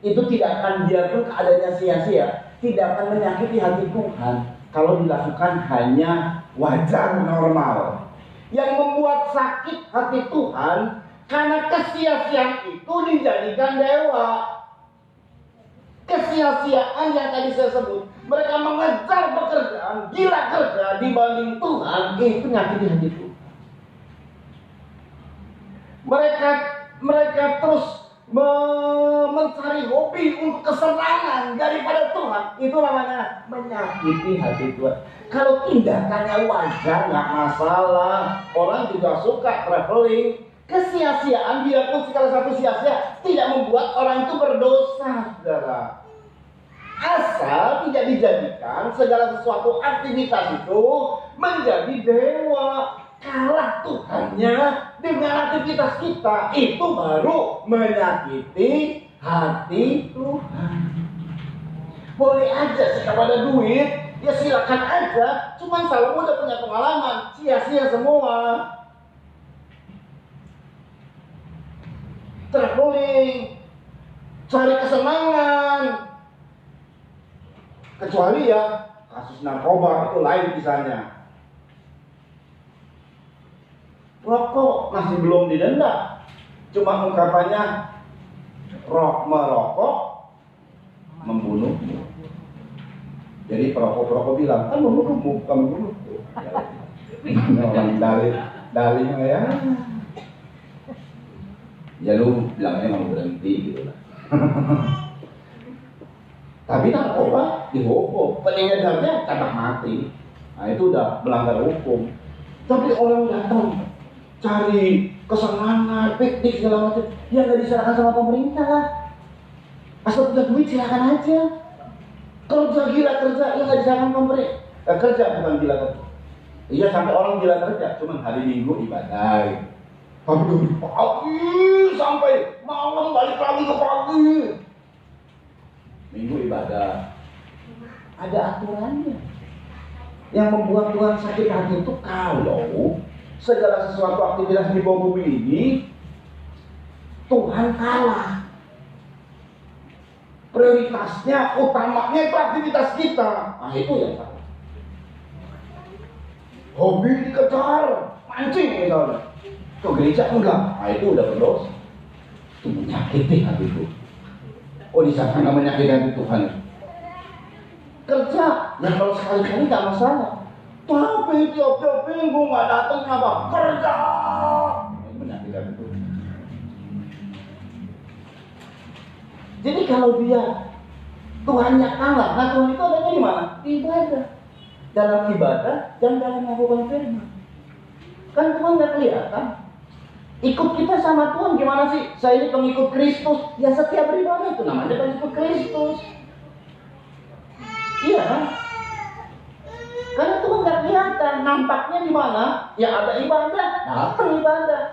Itu tidak akan biarpun keadaannya sia-sia, tidak akan menyakiti hati Tuhan kalau dilakukan hanya wajar normal. Yang membuat sakit hati Tuhan karena kesia-siaan itu dijadikan dewa. Kesia-siaan yang tadi saya sebut, mereka mengejar pekerjaan, gila kerja dibanding Tuhan, itu nyakiti hati Tuhan. Mereka terus mencari hobi untuk kesenangan daripada Tuhan. Itu namanya menyakiti hati Tuhan. Kalau tindakannya wajar, nggak masalah. Orang juga suka traveling. Kesia-siaan biarpun segala satu sia-sia tidak membuat orang itu berdosa, saudara. Asal tidak dijadikan segala sesuatu aktivitas itu menjadi dewa. Kalah Tuhannya dengan aktivitas kita, itu baru menyakiti hati Tuhan. Boleh aja sih kalau ada duit, ya silakan aja. Cuman Salomo udah punya pengalaman, sia-sia semua. Traveling, cari kesenangan. Kecuali ya kasus narkoba itu lain kisahnya. Rokok masih belum didenda, cuma ungkapannya merokok membunuh. Jadi perokok-perokok bilang, kan membunuhmu, bukan membunuhku. Orang dalih ya. Ya lu bilangnya mau berhenti gitu lah. Tapi narkoba dihukum, pengedarnya tembak mati. Nah itu udah melanggar hukum. Tapi orang datang cari kesenangan, piknik segala macam, ya nggak diserahkan sama pemerintah lah. Asal punya duit silakan aja. Kerja gila kerja, ya nggak diserahkan pemerintah. Kerja bukan gila kerja. Iya sampai orang gila kerja, cuman hari Minggu ibadah. Tapi dari pagi sampai malam balik lagi ke pagi. Minggu ibadah. Ada aturannya. Yang membuat Tuhan sakit hati itu kalau segala sesuatu aktivitas di bawah bumi ini Tuhan kalah. Prioritasnya, utamanya itu aktivitas kita. Nah itu yang salah. Hobi dikejar, mancing misalnya. Ke gereja enggak, nah itu udah berdosa. Itu menyakiti hati itu. Oh di sana nggak menyakiti hati Tuhan. Kerja, yang kalau sekali-kali nggak masalah. Tapi tiap-tiap minggu nggak datang apa? Kerja. Itu menyakiti hati Tuhan. Jadi kalau dia Tuhannya kalah, nah Tuhan itu adanya di mana? Di ibadah. Dalam ibadah dan dalam melakukan firman. Kan Tuhan nggak kelihatan. Ikut kita sama Tuhan gimana sih? Saya ini pengikut Kristus. Ya setiap beribadah itu namanya pengikut Kristus. Iya kan? Karena Tuhan nggak kelihatan. Nampaknya di mana? Ya ada ibadah. Datang ibadah.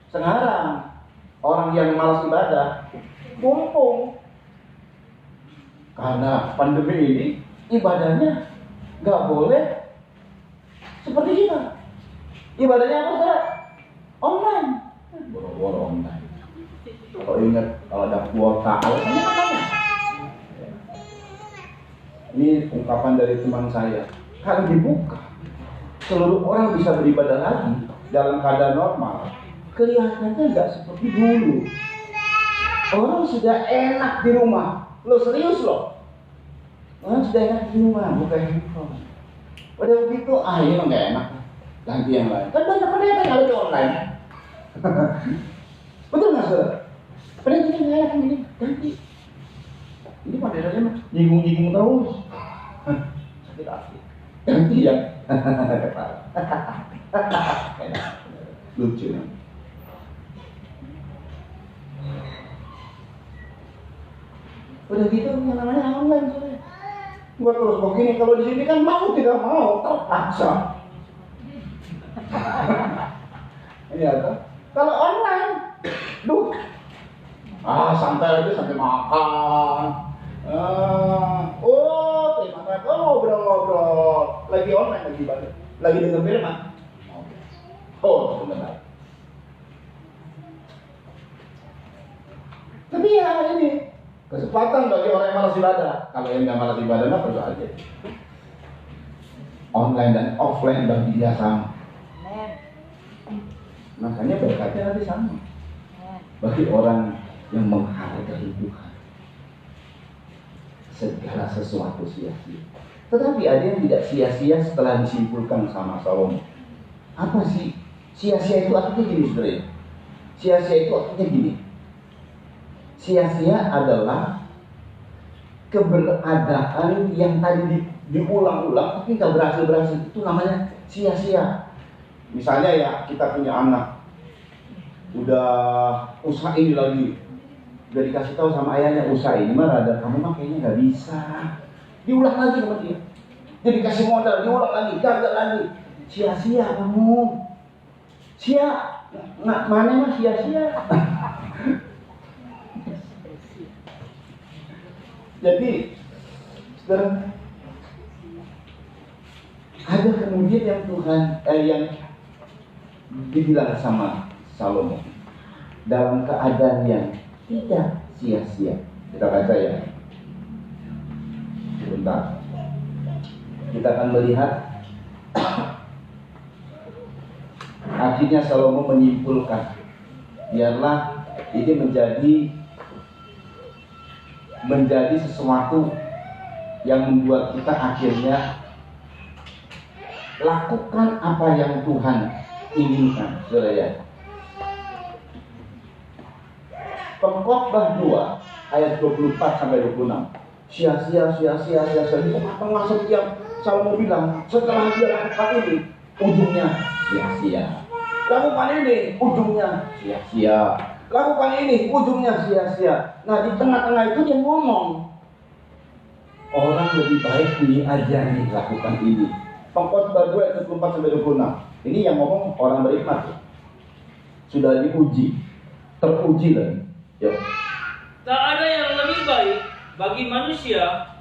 Sekarang orang yang malas ibadah mumpung. Karena pandemi ini ibadahnya nggak boleh seperti kita. Ibadahnya apa saudara? Online. Boro-boro online. Kalau ingat kalau ada kuota, alasannya apa? Ini ungkapan dari teman saya. Kalau dibuka, seluruh orang bisa beribadah lagi dalam keadaan normal. Kelihatannya nggak seperti dulu. Orang sudah enak di rumah. Lo serius lo? Orang sudah enak di rumah, buka handphone. Udah begitu, ini mah nggak enak. Ganti yang lain. Kan banyak pendeta yang ada online. Betul nggak saudara? Pendeta yang nggak enak gini, ganti. Ini pendetanya mah nyinggung-nyinggung terus. Sakit hati. Ganti ya. Lucu ya. Udah gitu yang namanya online saudara. Gua terus begini, kalau di sini kan mau tidak mau terpaksa. Ini apa? Kalau online, santai aja sampai makan. Terima kasih. Ngobrol-ngobrol. Lagi online, lagi balik. Lagi denger firman. Sebentar. Tapi ya ini kesempatan bagi orang yang malas ibadah. Kalau yang nggak malas ibadah, mah perlu aja. Online dan offline bagi dia sama. Makanya berkatnya nanti sama. Bagi orang yang menghargai Tuhan, segala sesuatu sia-sia. Tetapi ada yang tidak sia-sia setelah disimpulkan sama Salomo. Apa sih? Sia-sia itu artinya gini sebenarnya. Sia-sia itu artinya gini. Sia-sia adalah keberadaan yang tadi diulang-ulang tapi nggak berhasil. Itu namanya sia-sia. Misalnya ya kita punya anak, udah usaha ini lagi, udah dikasih tahu sama ayahnya usaha ini mah rada kamu mah kayaknya nggak bisa, diulang lagi sama dia, dia dikasih modal, diulang lagi, gagal lagi, sia-sia kamu, mana mah sia-sia. Jadi, sekarang ada kemudian yang Tuhan yang dibilang sama Salomo dalam keadaan yang tidak sia-sia. Kita baca ya. Sebentar. Kita akan melihat akhirnya Salomo menyimpulkan, biarlah ini menjadi sesuatu yang membuat kita akhirnya lakukan apa yang Tuhan inginkan, saudara ya. Pengkhotbah 2 ayat 24 sampai 26. sia-sia di tengah-tengah setiap Salomo bilang, setelah dia lakukan ini, ujungnya sia-sia. Lakukan ini, ujungnya sia-sia. Lakukan ini, ujungnya sia-sia. Nah, di tengah-tengah itu dia ngomong, orang lebih baik ini aja nih, lakukan ini. Pengkhotbah 2 ayat 24-26. Ini yang ngomong orang berhikmat. Sudah diuji, teruji lagi. Ya. Tak ada yang lebih baik bagi manusia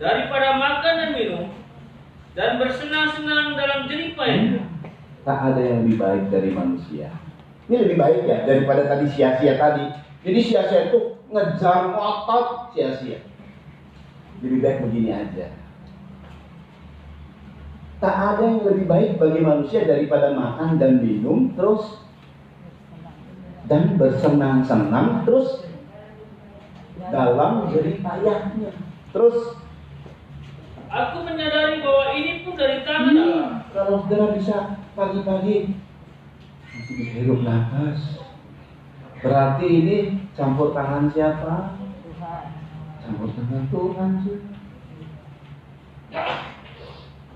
daripada makan dan minum dan bersenang-senang dalam jeripayanya. Tak ada yang lebih baik dari manusia. Ini lebih baik ya daripada tadi sia-sia tadi. Jadi sia-sia itu ngejar ngotot, sia-sia. Lebih baik begini aja. Tak ada yang lebih baik bagi manusia daripada makan dan minum terus dan bersenang-senang terus dalam jeripayanya. Terus aku menyadari bahwa ini pun dari tangan Allah. Kalau saudara bisa pagi-pagi masih bisa hirup nafas, berarti ini campur tangan siapa? Campur tangan Tuhan sih.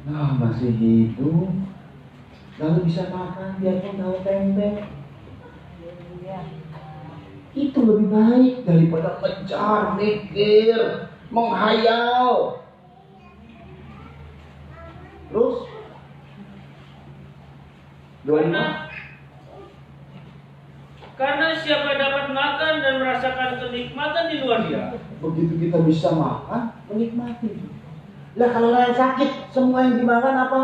Nah, masih hidup, lalu bisa makan biarpun tahu tempe. Itu lebih baik daripada mengejar, mikir, menghayal. Terus 25. Karena siapa dapat makan dan merasakan kenikmatan di luar dia. Begitu kita bisa makan, menikmati. Lah kalau yang sakit, semua yang dimakan apa?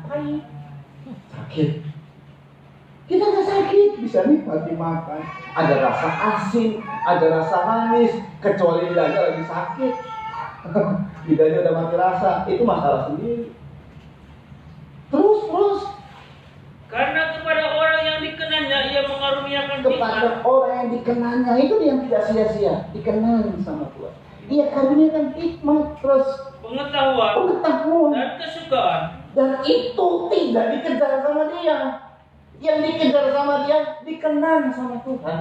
Pahit. Sakit. Kita nggak sakit, bisa nikmati makan. Ada rasa asin, ada rasa manis, kecuali lidahnya lagi sakit. Lidahnya udah mati rasa, itu masalah sendiri. Terus. Karena kepada orang yang dikenannya ia mengaruniakan Kepada hikmat. orang yang dikenannya itu yang tidak sia-sia, dikenal sama Tuhan. Ia karuniakan hikmat, terus Pengetahuan pengetahuan. dan kesukaan. Dan itu tidak dikejar sama dia. Yang dikejar sama dia dikenal sama Tuhan.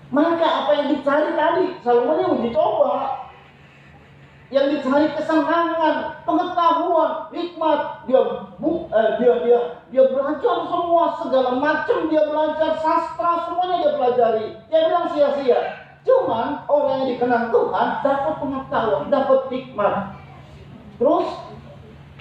Maka apa yang dicari tadi, Salomo yang uji coba. Yang dicari kesenangan, pengetahuan, hikmat. Dia belajar semua segala macam, dia belajar sastra, semuanya dia pelajari. Dia bilang sia-sia. Cuman orang yang dikenal Tuhan dapat pengetahuan, dapat hikmat. Terus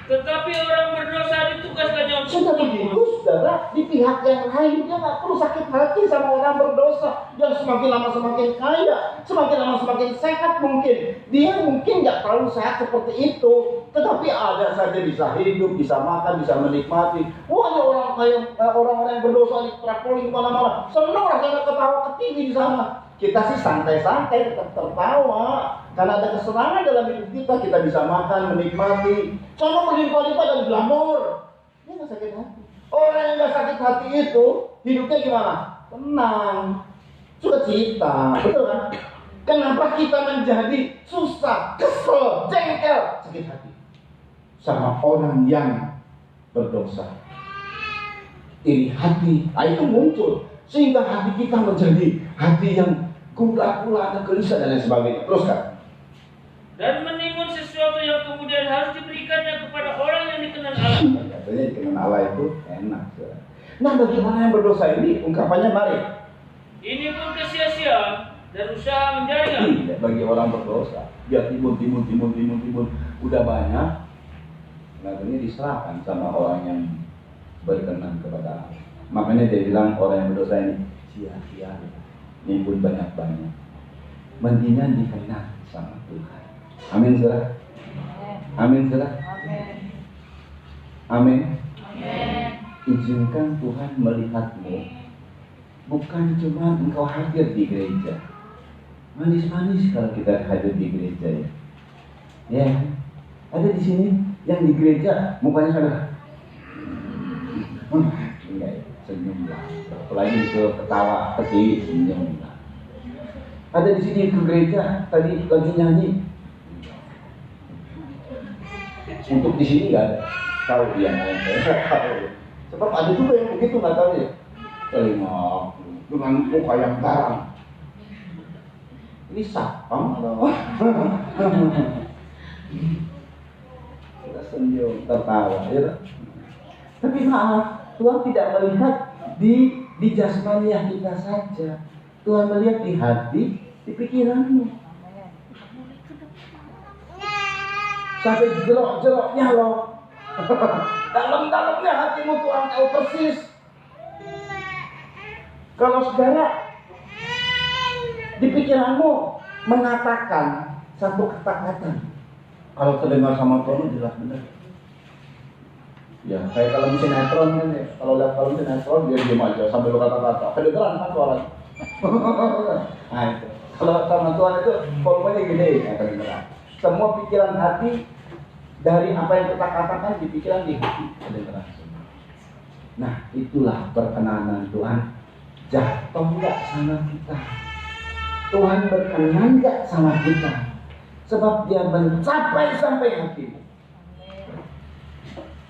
Tetapi orang berdosa ditugaskannya untuk sudah begitu, saudara, di pihak yang lain dia nggak perlu sakit hati sama orang berdosa. Yang semakin lama semakin kaya, semakin lama semakin sehat mungkin. Dia mungkin nggak terlalu sehat seperti itu, tetapi ada saja bisa hidup, bisa makan, bisa menikmati. Wah, ada orang kaya, orang-orang yang berdosa di traveling kemana-mana, senang rasanya ketawa ketinggi di sana. Kita sih santai-santai tetap tertawa karena ada kesenangan dalam hidup kita. Kita bisa makan, menikmati. Soalnya berlimpah-limpah dan glamor. Dia nggak sakit hati. Orang yang nggak sakit hati itu hidupnya gimana? Tenang, sukacita, betul kan? Kenapa kita menjadi susah, kesel, jengkel, sakit hati sama orang yang berdosa? Iri hati, itu muncul sehingga hati kita menjadi hati yang gula-gula, ada gelisah dan lain sebagainya. Teruskan. dan menimbun sesuatu yang kemudian harus diberikannya kepada orang yang dikenal Allah. Katanya dikenal Allah itu enak. Nah, bagi orang yang berdosa ini ungkapannya mari. Ini pun kesia-siaan dan usaha menjaring. Tidak, bagi orang berdosa dia timbun, udah banyak. Nah, ini diserahkan sama orang yang berkenan kepada Allah. Makanya dia bilang orang yang berdosa ini sia-sia, nimbun banyak-banyak, mendingan dikenal sama Tuhan. Amin, saudara. Amin, saudara. Amin. Izinkan Tuhan melihatmu, bukan cuma engkau hadir di gereja. Manis-manis kalau kita hadir di gereja ya. Ya, ada di sini yang di gereja mukanya saudara. Enggak, senyum lah. Apalagi disuruh ketawa, ketiwi, senyum lah. Ada di sini ke gereja tadi lagi nyanyi. Untuk di sini nggak ada. Tahu dia nggak tahu. Sebab ada juga yang begitu nggak tahu ya. Telinga dengan muka yang garang. Ini satpam atau kita senyum tertawa ya. Tapi maaf, Tuhan tidak melihat di jasmaniah kita saja. Tuhan melihat di hati, di pikiranmu. Sampai jerok-jeroknya loh. Dalam-dalamnya hatimu Tuhan tahu persis. Kalau saudara di pikiranmu mengatakan satu kata-kata, kalau terdengar sama Tuhan jelas benar. Ya, kayak kalau di sinetron kan ya. Kalau sinetron dia diam aja sambil kata-kata. Kedengeran kan suaranya. Nah itu. Kalau sama Tuhan itu volumenya gede, ya kedengeran. Semua pikiran hati dari apa yang kita katakan di pikiran di hati kedengeran semua. Nah itulah perkenanan Tuhan. Jatuh nggak sama kita? Tuhan berkenan nggak sama kita? Sebab dia mencapai sampai hatimu.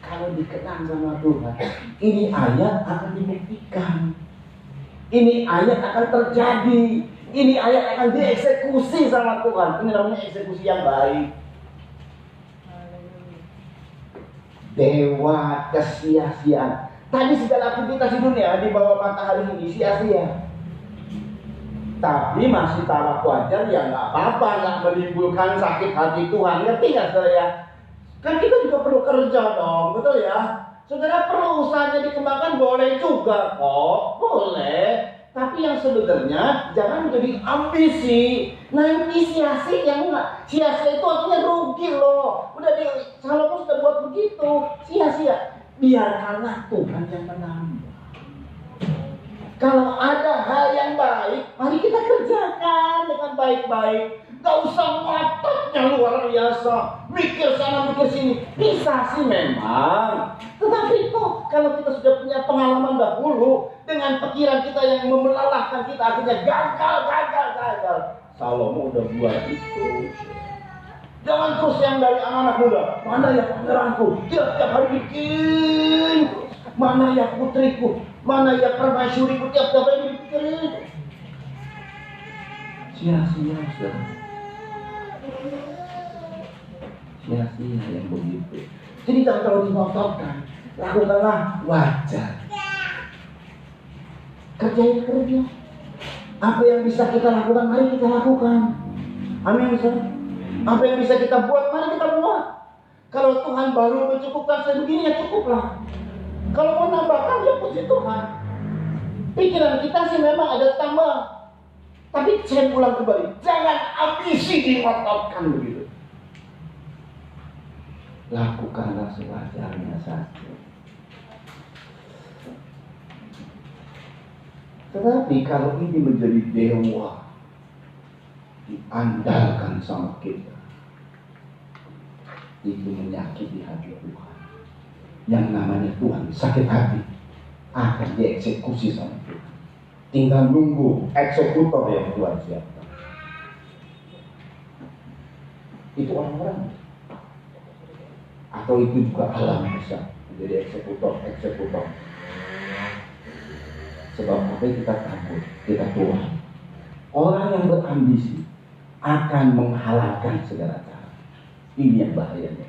Kalau dikenal sama Tuhan, ini ayat akan dibuktikan. Ini ayat akan terjadi. Ini ayat akan dieksekusi sama Tuhan. Ini namanya eksekusi yang baik. Dewa kesia-siaan. Tadi segala aktivitas di dunia di bawah matahari ini sia-sia. Tapi masih taraf wajar ya nggak apa-apa, nggak menimbulkan sakit hati Tuhan. Ngerti nggak saudara ya? Kan kita juga perlu kerja dong, betul ya? Saudara perlu usahanya dikembangkan boleh juga kok, boleh. Tapi yang sebenarnya jangan menjadi ambisi. Nanti sia-sia enggak. Sia-sia itu artinya rugi loh. Udah di Salomo sudah buat begitu, sia-sia. Biarkanlah Tuhan yang menambah. Kalau ada hal yang baik, mari kita kerjakan dengan baik-baik. Gak usah ngototnya luar biasa, mikir sana mikir sini. Bisa sih memang, tetapi toh kalau kita sudah punya pengalaman dahulu dengan pikiran kita yang memelelahkan kita, akhirnya gagal. Salomo udah buat itu. Jangan terus yang dari anak-anak muda, mana ya pangeranku, tiap hari bikin. Mana ya putriku, mana ya permaisuriku, tiap hari bikin. Sia-sia saudara. Sia-sia yang begitu. Jadi jangan terlalu dimotorkan. Lakukanlah wajar. Kerja. Apa yang bisa kita lakukan, mari kita lakukan. Amin. Apa yang bisa kita buat, mari kita buat. Kalau Tuhan baru mencukupkan saya begini, ya cukuplah. Kalau mau nambahkan, ya puji Tuhan. Pikiran kita sih memang ada tambah. Tapi saya ulang kembali, jangan ambisi dimototkan begitu. Lakukanlah sewajarnya saja. Tetapi kalau ini menjadi dewa, diandalkan sama kita, itu menyakiti hati Tuhan. Yang namanya Tuhan sakit hati akan dieksekusi sama Tuhan. Tinggal nunggu eksekutor yang Tuhan siapkan. Itu orang-orang. Atau itu juga alam bisa menjadi eksekutor. Sebab apa kita takut, kita tua. Orang yang berambisi akan menghalalkan segala cara. Ini yang bahayanya.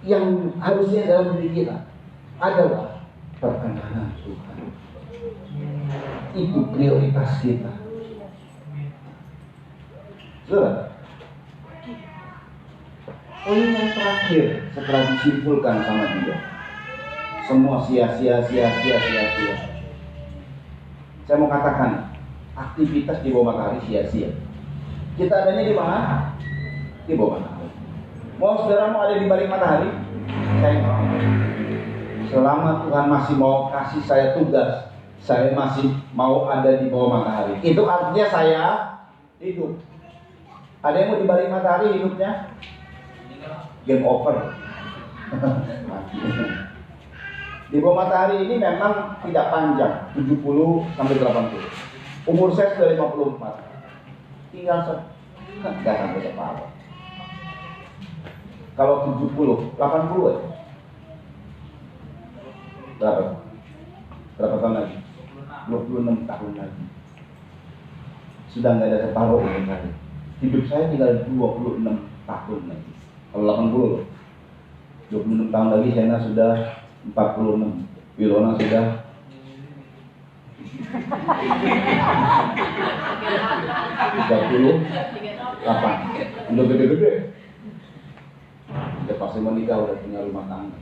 Yang harusnya dalam diri kita adalah perkenanan Tuhan. Itu prioritas kita. Saudara, poin yang terakhir setelah disimpulkan sama dia, semua sia-sia. Saya mau katakan, aktivitas di bawah matahari sia-sia. Kita adanya di mana? Di bawah matahari. Mau saudara mau ada di balik matahari? Saya mau. Selama Tuhan masih mau kasih saya tugas, saya masih mau ada di bawah matahari. Itu artinya saya hidup. Ada yang mau di balik matahari hidupnya? Game over. Di bawah matahari ini memang tidak panjang, 70 sampai 80. Umur saya sudah 54. Tinggal nggak sampai separuh. Kalau 70, 80 ya? Berapa tahun lagi? 26 tahun lagi. sudah nggak ada separuh umur saya. Hidup saya tinggal 26 tahun lagi. Kalau 80 loh. 26 tahun lagi Sena sudah 46. Wilona sudah 38. Udah gede-gede. Udah pasti menikah, udah punya rumah tangga.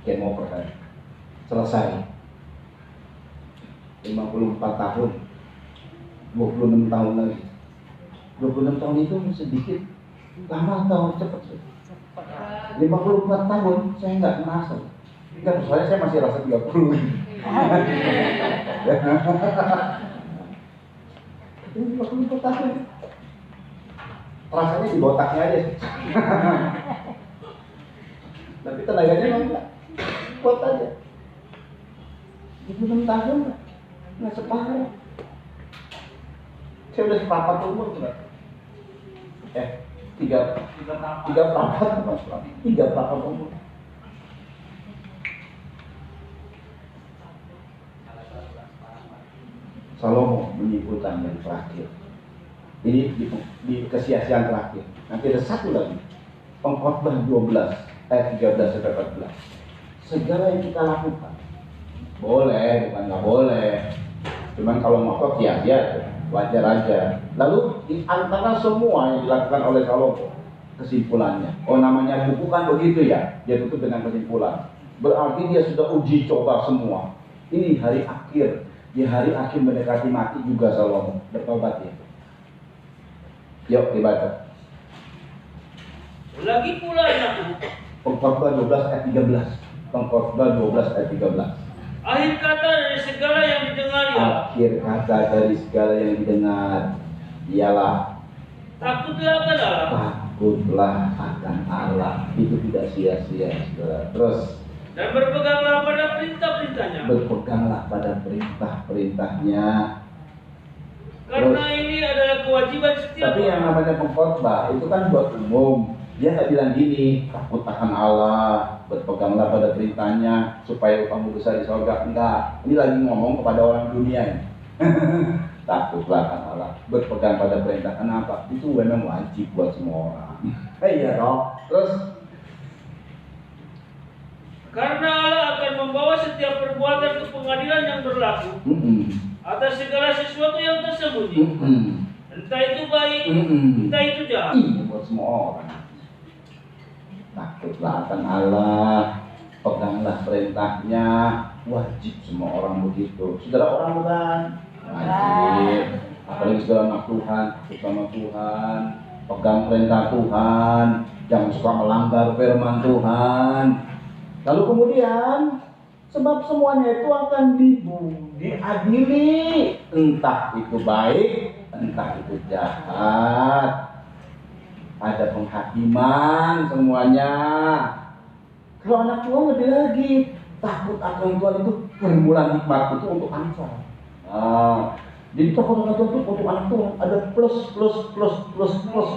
Kemo perkara. Selesai. 54 tahun. 26 tahun lagi. 26 tahun itu sedikit, lama atau cepat sih? 54 tahun saya nggak merasa. Enggak, soalnya saya masih rasa 30. 54 tahun. Rasanya di botaknya aja. Tapi tenaganya enggak. Kuat aja. 26 tahun nggak separuh. Saya udah seperempat umur sudah. Tiga perapat umur. Salomo menyimpulkan yang terakhir. Ini di kesia-siaan terakhir. Nanti ada satu lagi. Pengkhotbah 12 ayat 13 sampai 14. Segala yang kita lakukan boleh, bukan nggak boleh. Cuman kalau ngotot sia-sia, wajar aja. Lalu di antara semua yang dilakukan oleh Salomo, kesimpulannya, namanya buku kan begitu ya, dia tutup dengan kesimpulan. Berarti dia sudah uji coba semua. Ini hari akhir, di hari akhir mendekati mati juga Salomo bertobat ya. Yuk dibaca. Lagi pula anakku, Pengkhotbah 12 ayat 13. Pengkhotbah 12 ayat 13. akhir kata dari segala yang didengar ya, Akhir kata dari segala yang didengar ialah takutlah akan Allah. takutlah akan Allah. Itu tidak sia-sia, saudara. Terus Dan berpeganglah pada perintah-perintahnya. berpeganglah pada perintah-perintahnya. Karena ini adalah kewajiban setiap Tapi yang namanya pengkhotbah itu kan buat umum. Dia nggak bilang gini, takut akan Allah, berpeganglah pada perintahnya supaya kamu besar di surga. Enggak, ini lagi ngomong kepada orang dunia ini. Takutlah akan Allah, berpegang pada perintah. Kenapa? Itu memang wajib buat semua orang. Iya toh. Terus Karena Allah akan membawa setiap perbuatan ke pengadilan yang berlaku atas segala sesuatu yang tersembunyi. Entah itu baik, entah itu jahat. Ini buat semua orang. Takutlah akan Allah, peganglah perintahnya, wajib semua orang begitu. Saudara orang bukan? Wajib. Apalagi saudara anak Tuhan, takut sama Tuhan, pegang perintah Tuhan, jangan suka melanggar firman Tuhan. Lalu kemudian, sebab semuanya itu akan diadili, entah itu baik, entah itu jahat. Ada penghakiman semuanya. Kalau anak Tuhan lebih lagi, takut akan Tuhan itu permulaan hikmat itu untuk angsal. Jadi takut akan Tuhan itu untuk anak Tuhan ada plus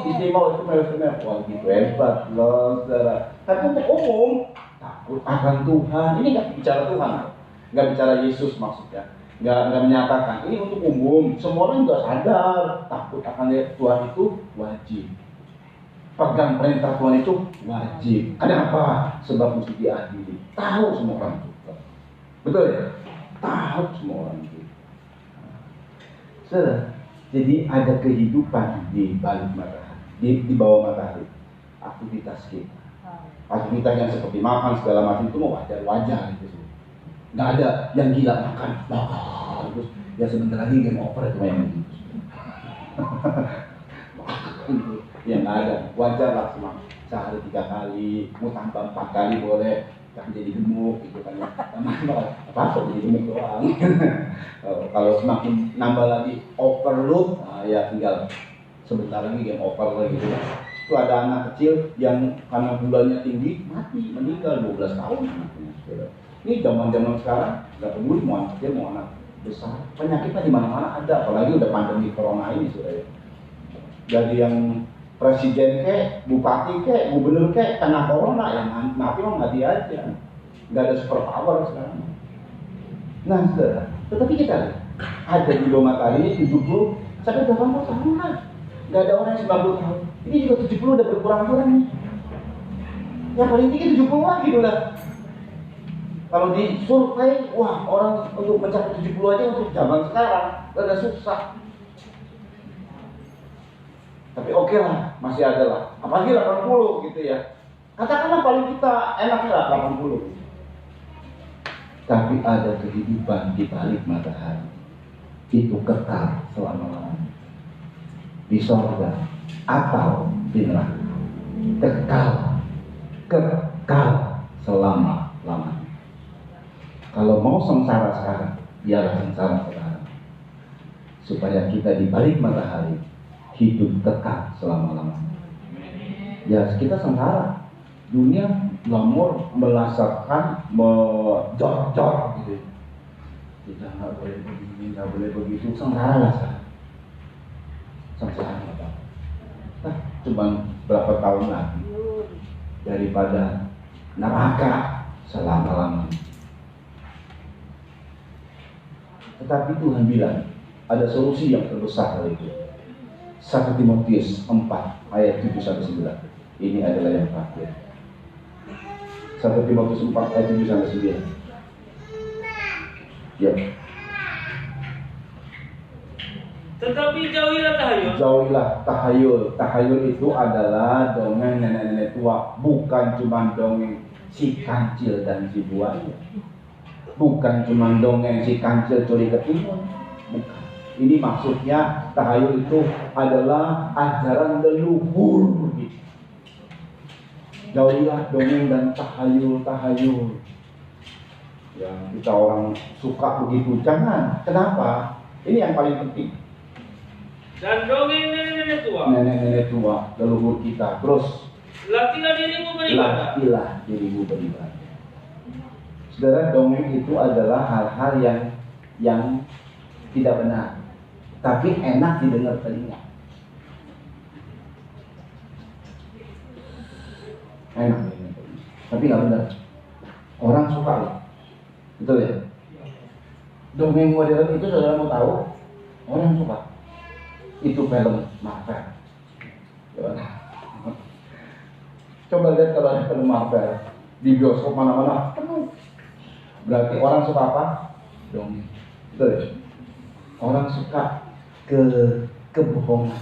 istimewa. Wah gitu hebat loh saudara. Tapi untuk umum takut akan Tuhan. Ini nggak bicara Tuhan, nggak bicara Yesus maksudnya. Nggak menyatakan. Ini untuk umum. Semua orang juga sadar takut akan Tuhan itu wajib. Pegang perintah Tuhan itu wajib. Kenapa? Sebab mesti diadili. Tahu semua orang juga. Betul ya? Tahu semua orang juga. Jadi ada kehidupan di balik matahari, di bawah matahari. Aktivitas kita. Aktivitas yang seperti makan segala macam itu wajar gitu. Nggak ada yang gila makan. Terus ya sebentar lagi game over itu yang gitu. Ya nggak ada, wajar lah semua. Sehari 3 kali, mau tambah 4 kali boleh, jangan jadi gemuk gitu kan ya. Apa jadi gemuk doang. Kalau semakin nambah lagi overload, ya tinggal sebentar lagi game over lagi gitu. Itu ada anak kecil yang karena gulanya tinggi mati, meninggal 12 tahun anaknya. Ini zaman-zaman sekarang nggak peduli mau anak kecil mau anak besar, penyakitnya di mana-mana ada, apalagi udah pandemi corona ini sudah ya. Jadi yang presiden kek, bupati kek, gubernur kek, kena corona yang mati mati aja. Nggak ada super power sekarang. Nah, saudara, tetapi kita lihat ada di bawah matahari ini 70 Sampai 80 tahun lah. Gak ada orang yang 90 tahun. Ini juga 70 udah berkurang-kurang nih. Yang paling tinggi 70 lagi dulu lah. Kalau di survei, wah orang untuk mencapai 70 aja untuk zaman sekarang agak susah. Tapi oke lah, masih ada lah. Apalagi 80 gitu ya. Katakanlah paling kita enaknya lah 80. Tapi ada kehidupan di balik matahari. Itu kekal selama-lamanya. Di sorga atau di neraka. Kekal selama-lamanya. Kalau mau sengsara sekarang, biarlah sengsara sekarang. Supaya kita di balik matahari hidup kekal selama-lamanya. Ya kita sengsara. Dunia glamor, melasakan, menjor-jor gitu. Kita nggak boleh begini, nggak boleh begitu, sengsara lah sekarang. Sengsara apa? Nah, cuma berapa tahun lagi daripada neraka selama-lamanya. Tetapi Tuhan bilang ada solusi yang terbesar dari itu. 1 Timotius 4 ayat 7-9. Ini adalah yang terakhir. 1 Timotius 4 ayat 7-9. Ya. Tetapi jauhilah tahayul. Jauhilah tahayul. Tahayul itu adalah dongeng nenek-nenek tua, bukan cuma dongeng si kancil dan si buaya. Bukan cuma dongeng si kancil curi ketimun. Bukan. Ini maksudnya tahayul itu adalah ajaran leluhur. Jauhilah dongeng dan tahayul. Yang kita orang suka begitu, jangan. Kenapa? Ini yang paling penting. Dan dongeng nenek-nenek tua. Nenek-nenek tua, leluhur kita. Terus Latihlah dirimu beribadah. latihlah dirimu beribadah. Saudara, dongeng itu adalah hal-hal yang tidak benar, tapi enak didengar telinga. Enak didengar telinga, tapi nggak benar. Orang suka loh, betul ya? Dongeng modern itu saudara mau tahu? Orang suka. Itu film Marvel. Coba lihat kalau ada film Marvel di bioskop mana-mana penuh. Berarti orang suka apa? Dongeng. Betul ya? Orang suka kebohongan.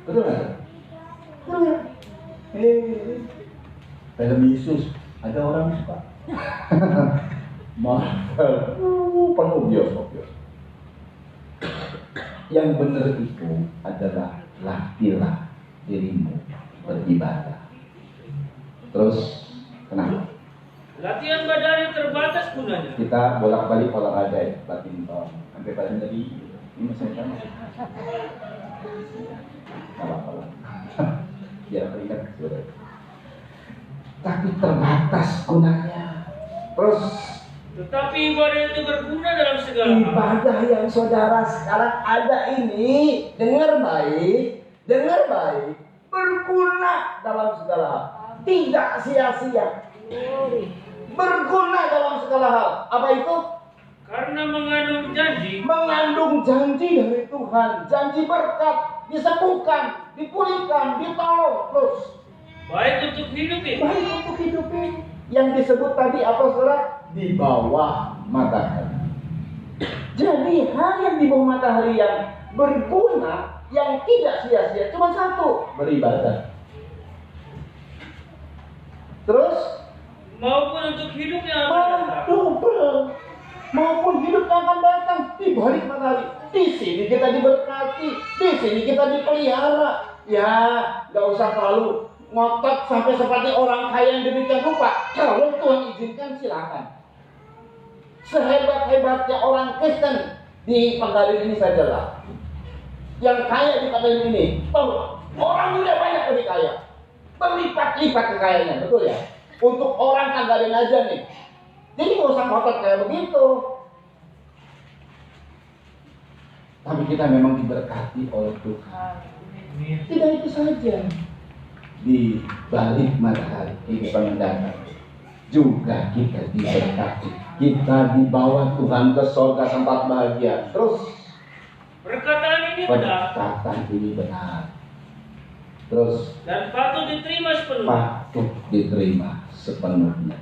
Betul nggak? Betul ya? Film Yesus ada orang suka. Marvel penuh bioskop. Yang benar itu adalah latihlah dirimu beribadah. Terus kenapa? Latihan badan yang terbatas gunanya. Kita bolak-balik olahraga ya, badminton, sampai badan jadi ini masih sama. Nggak apa-apa lah. Biar teringat saudara. Tapi terbatas gunanya. Terus Tetapi ibadah itu berguna dalam segala hal. ibadah yang saudara sekarang ada ini, dengar baik, berguna dalam segala hal, tidak sia-sia, berguna dalam segala hal. Apa itu? Karena Mengandung janji dari Tuhan, janji berkat, disembuhkan, dipulihkan, ditolong, terus baik untuk hidup ini. baik untuk hidup ini. Yang disebut tadi apa saudara? Di bawah matahari. Jadi hal yang di bawah matahari yang berguna, yang tidak sia-sia cuma satu, beribadah. Terus Maupun untuk hidup yang akan datang. double, maupun hidup yang akan datang di balik matahari. Di sini kita diberkati, di sini kita dipelihara. Ya, nggak usah terlalu ngotot sampai seperti orang kaya yang demikian rupa. Kalau Tuhan izinkan silakan. Sehebat-hebatnya orang Kristen di Penggalin ini sajalah, yang kaya di Penggalin ini, orang udah banyak lebih kaya, berlipat-lipat kekayaannya, betul ya? Untuk orang Penggalin aja nih. Jadi nggak usah ngotot kayak begitu. Tapi kita memang diberkati oleh Tuhan. Tidak itu saja. Di balik matahari kehidupan mendatang juga kita diberkati. Kita dibawa Tuhan ke surga tempat bahagia. Terus Perkataan ini benar Perkataan ini benar. Terus dan patut diterima sepenuhnya. patut diterima sepenuhnya.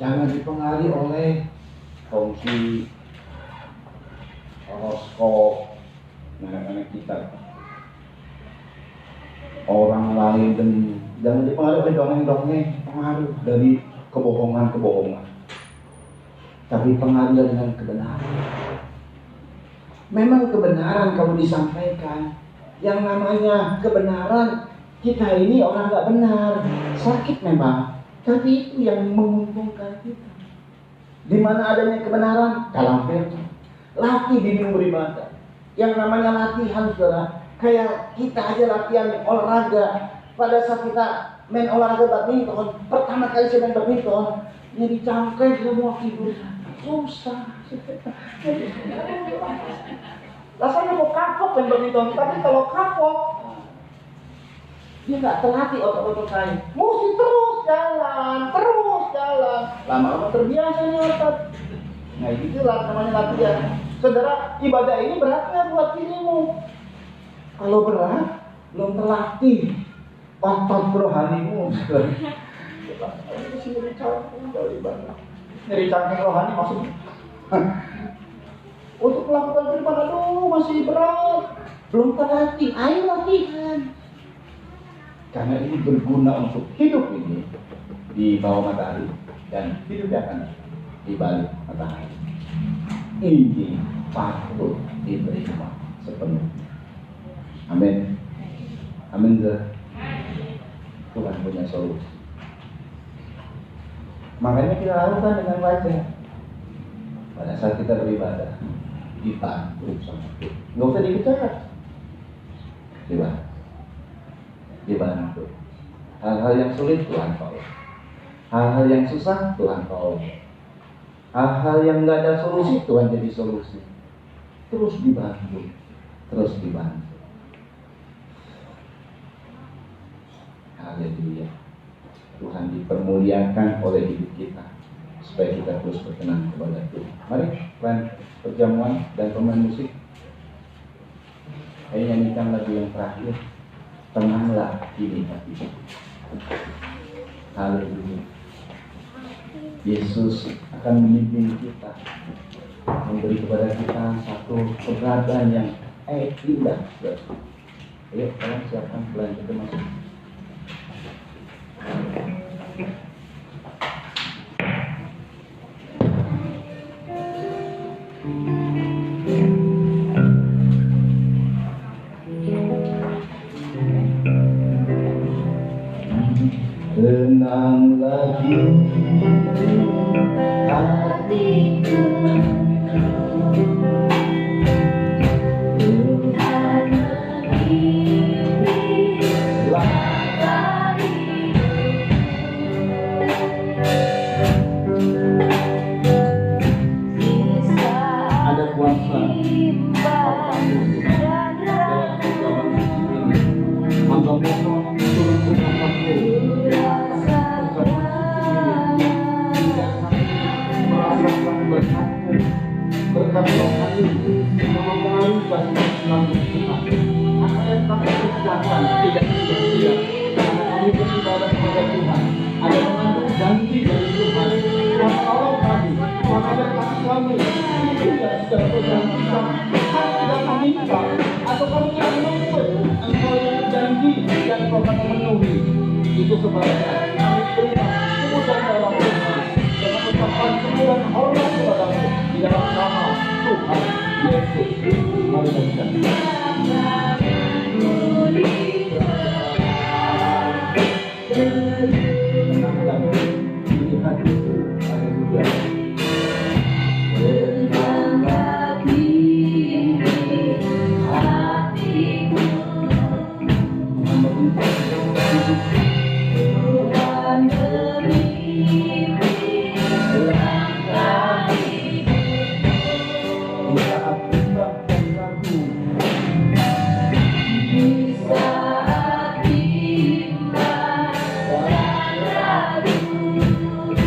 Jangan dipengaruhi oleh fungsi horoskop, nenek-nenek kita, orang lain, dan jangan dipengaruhi oleh dongeng-dongeng, pengaruh dari kebohongan-kebohongan. Tapi pengaruh dengan kebenaran. Memang kebenaran kalau disampaikan, yang namanya kebenaran, kita ini orang nggak benar, sakit memang, tapi itu yang menguntungkan kita. Di mana adanya kebenaran? Dalam firman. Latih dirimu beribadah. Yang namanya latihan, saudara, kayak kita aja latihan olahraga. Pada saat kita main olahraga badminton, pertama kali saya main badminton, jadi cangkai semua tidur. Susah. Rasanya mau kapok main badminton, tapi kalau kapok, dia nggak terlatih otot-otot saya. Mesti terus jalan. Lama-lama terbiasa nih otot. Nah itulah namanya latihan. Saudara, ibadah ini beratnya buat dirimu. Kalau berat, belum terlatih otot rohanimu. Nyeri cangkeng rohani maksudnya. Untuk melakukan firman, aduh masih berat, belum terlatih. Ayo latihan. Karena ini berguna untuk hidup ini di bawah matahari dan hidup yang akan di balik matahari. Ini patut diterima sepenuhnya. Amin. Amin. Tuhan punya solusi. Makanya kita lakukan dengan wajar. Pada saat kita beribadah, dibantu sama Tuhan. Nggak usah dikejar. Dibantu. Hal-hal yang sulit Tuhan tolong. Hal-hal yang susah Tuhan tolong. Hal-hal yang nggak ada solusi Tuhan jadi solusi. Terus dibantu. Haleluya. Tuhan dipermuliakan oleh hidup kita supaya kita terus berkenan kepada Tuhan. Mari plan perjamuan dan pemain musik. Saya nyanyikan lagu yang terakhir. Tenanglah kini hati. Haleluya. Yesus akan memimpin kita, memberi kepada kita satu keberadaan yang indah. Ayo, kalian siapkan plan kita masuk. Tenang lagi hatiku, Tuhan mengimpin langkah hidupku. Ada kuasa berkat Tuhan itu mempengaruhi selalu Tuhan. Makanya kami persiapkan tidak sia-sia karena kami beribadah kepada Tuhan. Ada mengandung janji dari Tuhan. Tuhan tolong kami, Tuhan ajarkan kami. Tidak sudah berjanjikan, kami tidak meminta atau kami tidak menunggu engkau yang janji dan engkau akan memenuhi. Itu sebabnya kami terima kemudahan dalam Tuhan dengan mengucapkan kemudahan hormat kepadamu di dalam nama Tuhan Yesus. Mari kita menangkan ini hatiku. Haleluya. Tenanglah kini hatiku, Tuhan memimpin hidupku. Tuhan memimpin langkah hidupku. Di saat bimbang dan ragu, di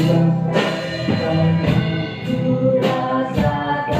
saat bimbang dan ragu, ku rasakan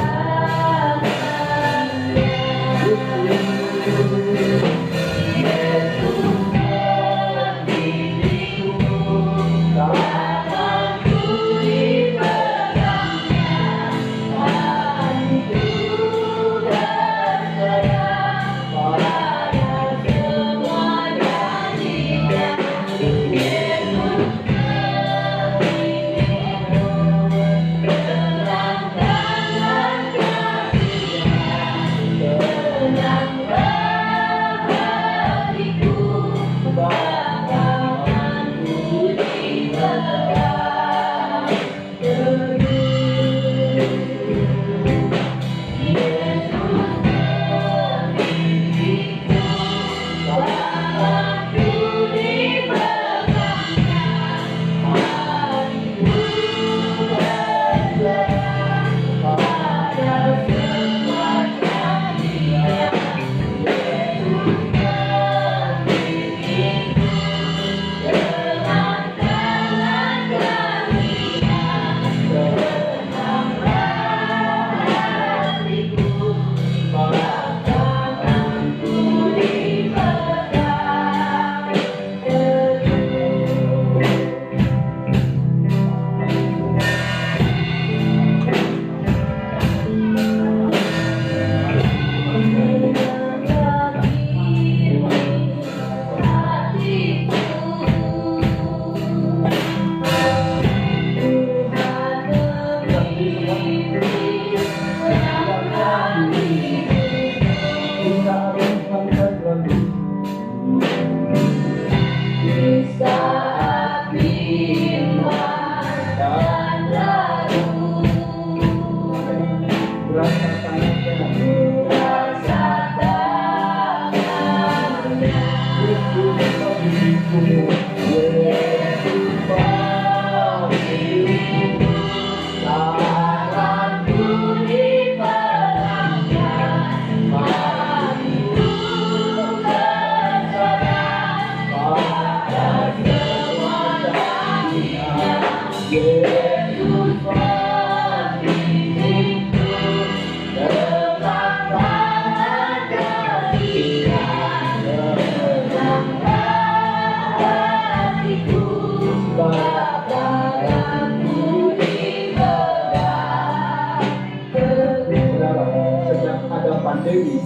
pandemi,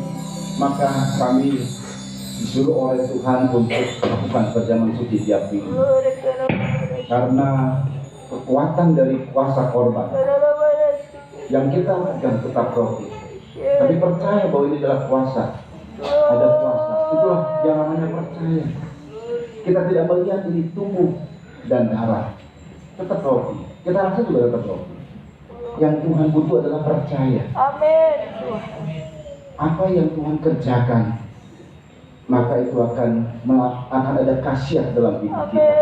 maka kami disuruh oleh Tuhan untuk melakukan perjamuan suci tiap minggu. Karena kekuatan dari kuasa korban yang kita pegang tetap roti, tapi percaya bahwa ini adalah kuasa, ada kuasa. Itulah yang namanya percaya. Kita tidak melihat ini tubuh dan darah, tetap roti. Kita rasa juga tetap roti. Yang Tuhan butuh adalah percaya. Amin. Apa yang Tuhan kerjakan, maka itu akan ada khasiat dalam hidup kita.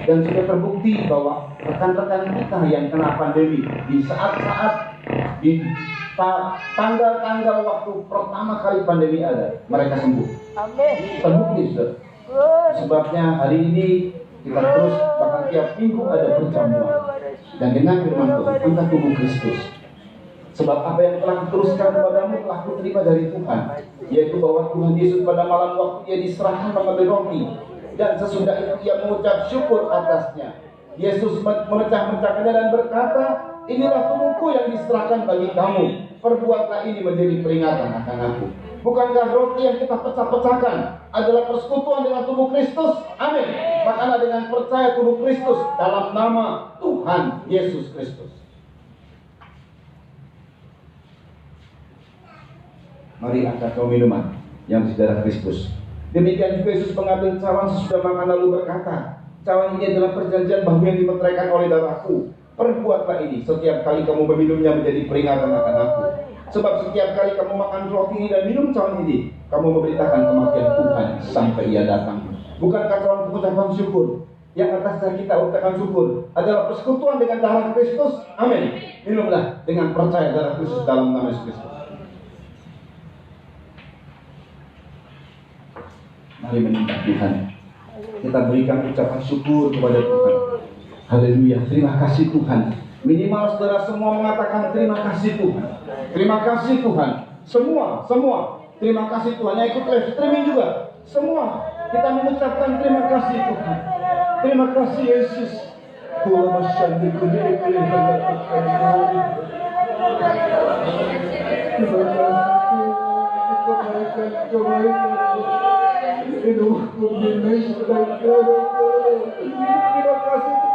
Dan sudah terbukti bahwa rekan-rekan kita yang kena pandemi di saat-saat di tanggal-tanggal waktu pertama kali pandemi ada, mereka sembuh. Amin. Terbukti, saudara. Sebabnya hari ini kita terus bahkan tiap minggu ada perjamuan. Dan dengan firman Tuhan, engkau tubuh Kristus. Sebab apa yang telah kuteruskan kepadamu telah kuterima dari Tuhan, yaitu bahwa Tuhan Yesus pada malam waktu ia diserahkan mengambil roti, dan sesudah itu ia mengucap syukur atasnya. Yesus memecah-mecahkannya dan berkata, inilah tubuhku yang diserahkan bagi kamu. Perbuatlah ini menjadi peringatan akan aku. Bukankah roti yang kita pecah-pecahkan adalah persekutuan dengan tubuh Kristus? Amin. Makalah dengan percaya tubuh Kristus dalam nama Tuhan Yesus Kristus. Mari angkat kau minuman yang di darah Kristus. Demikian juga Yesus mengambil cawan sesudah makan lalu berkata, cawan ini adalah perjanjian baru yang dimeteraikan oleh darahku. Perbuatlah ini setiap kali kamu meminumnya menjadi peringatan akan aku. Sebab setiap kali kamu makan roti ini dan minum cawan ini, kamu memberitakan kematian Tuhan sampai ia datang. Bukankah cawan pengucapan syukur? Yang atasnya kita ucapkan syukur adalah persekutuan dengan darah Kristus. Amin. Minumlah dengan percaya darah Kristus dalam nama Yesus Kristus. Mari menyembah Tuhan. Kita berikan ucapan syukur kepada Tuhan. Haleluya. Terima kasih Tuhan. Minimal saudara semua mengatakan terima kasih Tuhan. Terima kasih Tuhan. Semua. Terima kasih Tuhan. Yang ikut live streaming juga. Semua. Kita mengucapkan terima kasih Tuhan. Terima kasih Yesus. Terima kasih untuk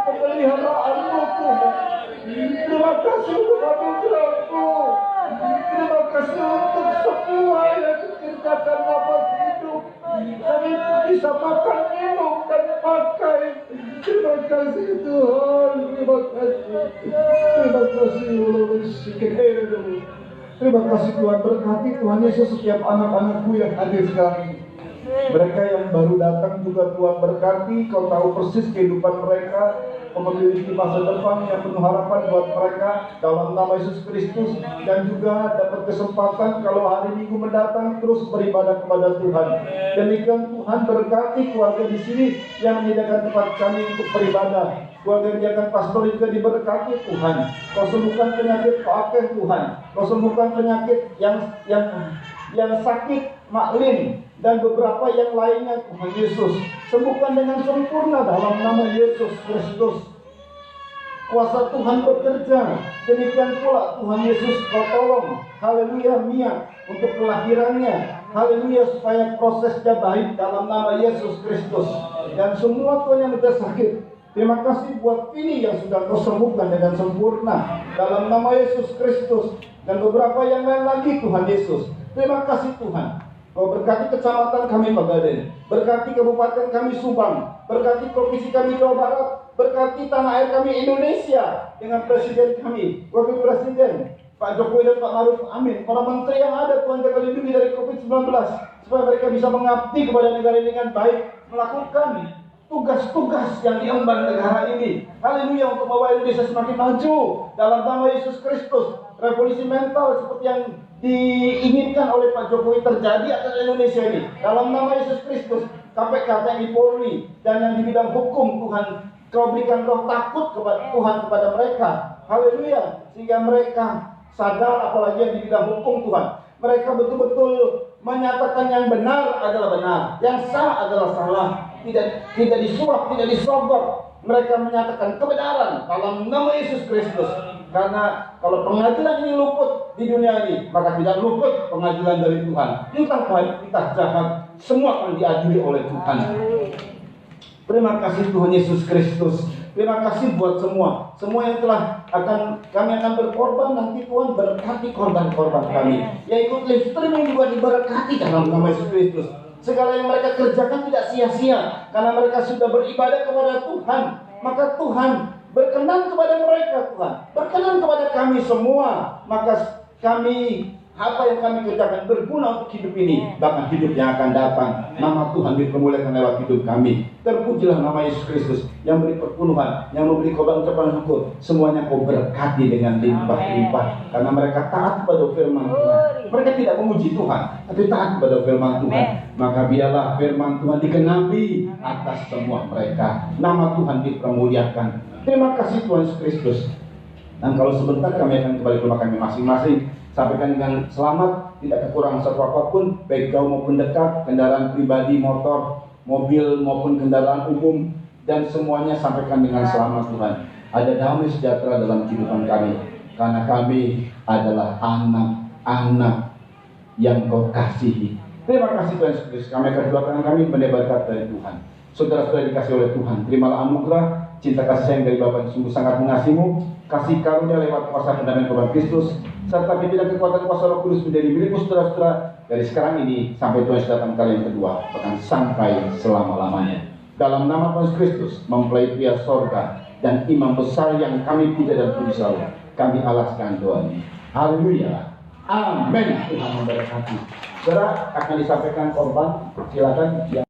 pemeliharaanmu Tuhan. Terima kasih untuk anugerahmu. Terima kasih untuk semua yang dikerjakan dapat hidup. Kami bisa makan, minum, dan pakai. Terima kasih Tuhan. Terima kasih. Terima kasih Allah. Terima kasih Tuhan. Berkati Tuhan Yesus setiap anak-anakku yang hadir sekarang ini. Mereka yang baru datang juga Tuhan berkati. Kau tahu persis kehidupan mereka, memiliki masa depan yang penuh harapan buat mereka dalam nama Yesus Kristus. Dan juga dapat kesempatan kalau hari Minggu mendatang terus beribadah kepada Tuhan. Demikian Tuhan berkati keluarga di sini yang menyediakan tempat kami untuk beribadah. Keluarga yang menyediakan pastor juga diberkati Tuhan. Kau sembuhkan penyakit pakai Tuhan. Kau sembuhkan penyakit yang sakit Maklin dan beberapa yang lainnya Tuhan Yesus. Sembuhkan dengan sempurna dalam nama Yesus Kristus. Kuasa Tuhan bekerja. Demikian pula Tuhan Yesus kau tolong. Haleluya Mia untuk kelahirannya. Haleluya supaya prosesnya baik dalam nama Yesus Kristus. Dan semua Tuhan yang sudah sakit, Terima kasih buat ini yang sudah Kau sembuhkan dengan sempurna dalam nama Yesus Kristus, dan beberapa yang lain lagi Tuhan Yesus. Terima kasih Tuhan. Kau berkati kecamatan kami Pagaden, berkati kabupaten kami Subang, berkati provinsi kami Jawa Barat, berkati tanah air kami Indonesia dengan presiden kami, wakil presiden Pak Jokowi dan Pak Maruf Amin, para menteri yang ada Tuhan jaga lindungi dari COVID-19, supaya mereka bisa mengabdi kepada negara ini dengan baik, melakukan tugas-tugas yang diemban negara ini. Haleluya, untuk membawa Indonesia semakin maju dalam nama Yesus Kristus. Revolusi mental seperti yang diinginkan oleh Pak Jokowi terjadi atas Indonesia ini dalam nama Yesus Kristus. KPK, TNI, Polri, dan yang di bidang hukum, Tuhan Kau berikan roh takut kepada Tuhan kepada mereka. Haleluya, sehingga mereka sadar, apalagi yang di bidang hukum Tuhan, mereka betul-betul menyatakan yang benar adalah benar, yang salah adalah salah, tidak disuap, tidak disogok. Mereka menyatakan kebenaran dalam nama Yesus Kristus. Karena kalau pengadilan ini luput di dunia ini, maka tidak luput pengadilan dari Tuhan. Entah baik, entah jahat, semua akan diadili oleh Tuhan. Terima kasih Tuhan Yesus Kristus. Terima kasih buat semua yang telah kami akan berkorban. Nanti Tuhan berkati korban-korban kami yang ikut live streaming juga diberkati dalam nama Yesus Kristus. Segala yang mereka kerjakan tidak sia-sia, karena mereka sudah beribadah kepada Tuhan. Maka Tuhan berkenan kepada mereka, Tuhan berkenan kepada kami semua. Maka kami, apa yang kami kerjakan berguna untuk hidup ini, bahkan hidup yang akan datang. Nama Tuhan dipermuliakan lewat hidup kami. Terpujilah nama Yesus Kristus yang beri perpenuhan, yang memberi korban ucapan syukur. Semuanya Kau berkati dengan limpah-limpah, karena mereka taat kepada firman Tuhan. Mereka tidak memuji Tuhan, tapi taat kepada firman Tuhan. Maka biarlah firman Tuhan digenapi atas semua mereka. Nama Tuhan dipermuliakan. Terima kasih Tuhan Yesus Kristus. Dan kalau sebentar kami akan kembali ke rumah kami masing-masing. Sampaikan dengan selamat, tidak kekurangan satu apapun, baik jauh maupun dekat, kendaraan pribadi, motor, mobil maupun kendaraan umum, dan semuanya sampaikan dengan selamat Tuhan. Ada damai sejahtera dalam kehidupan kami, karena kami adalah anak-anak yang Kau kasihi. Terima kasih Tuhan Yesus. Kami akan doakan kami mendebarkan dari Tuhan. Saudara-saudara dikasih oleh Tuhan, terimalah anugerah cinta kasih sayang dari Bapa yang sungguh sangat mengasihimu, kasih karunia lewat kuasa pendamaian Tuhan Kristus, serta pimpinan kekuatan kuasa Roh Kudus menjadi milikmu saudara-saudara dari sekarang ini sampai Tuhan datang kali yang kedua, bahkan sampai selama-lamanya. Dalam nama Tuhan Kristus, mempelai pria sorga dan imam besar yang kami puja dan puji selalu, kami alaskan doa ini. Haleluya. Amin. Tuhan memberkati. Saudara, akan disampaikan korban. Silakan.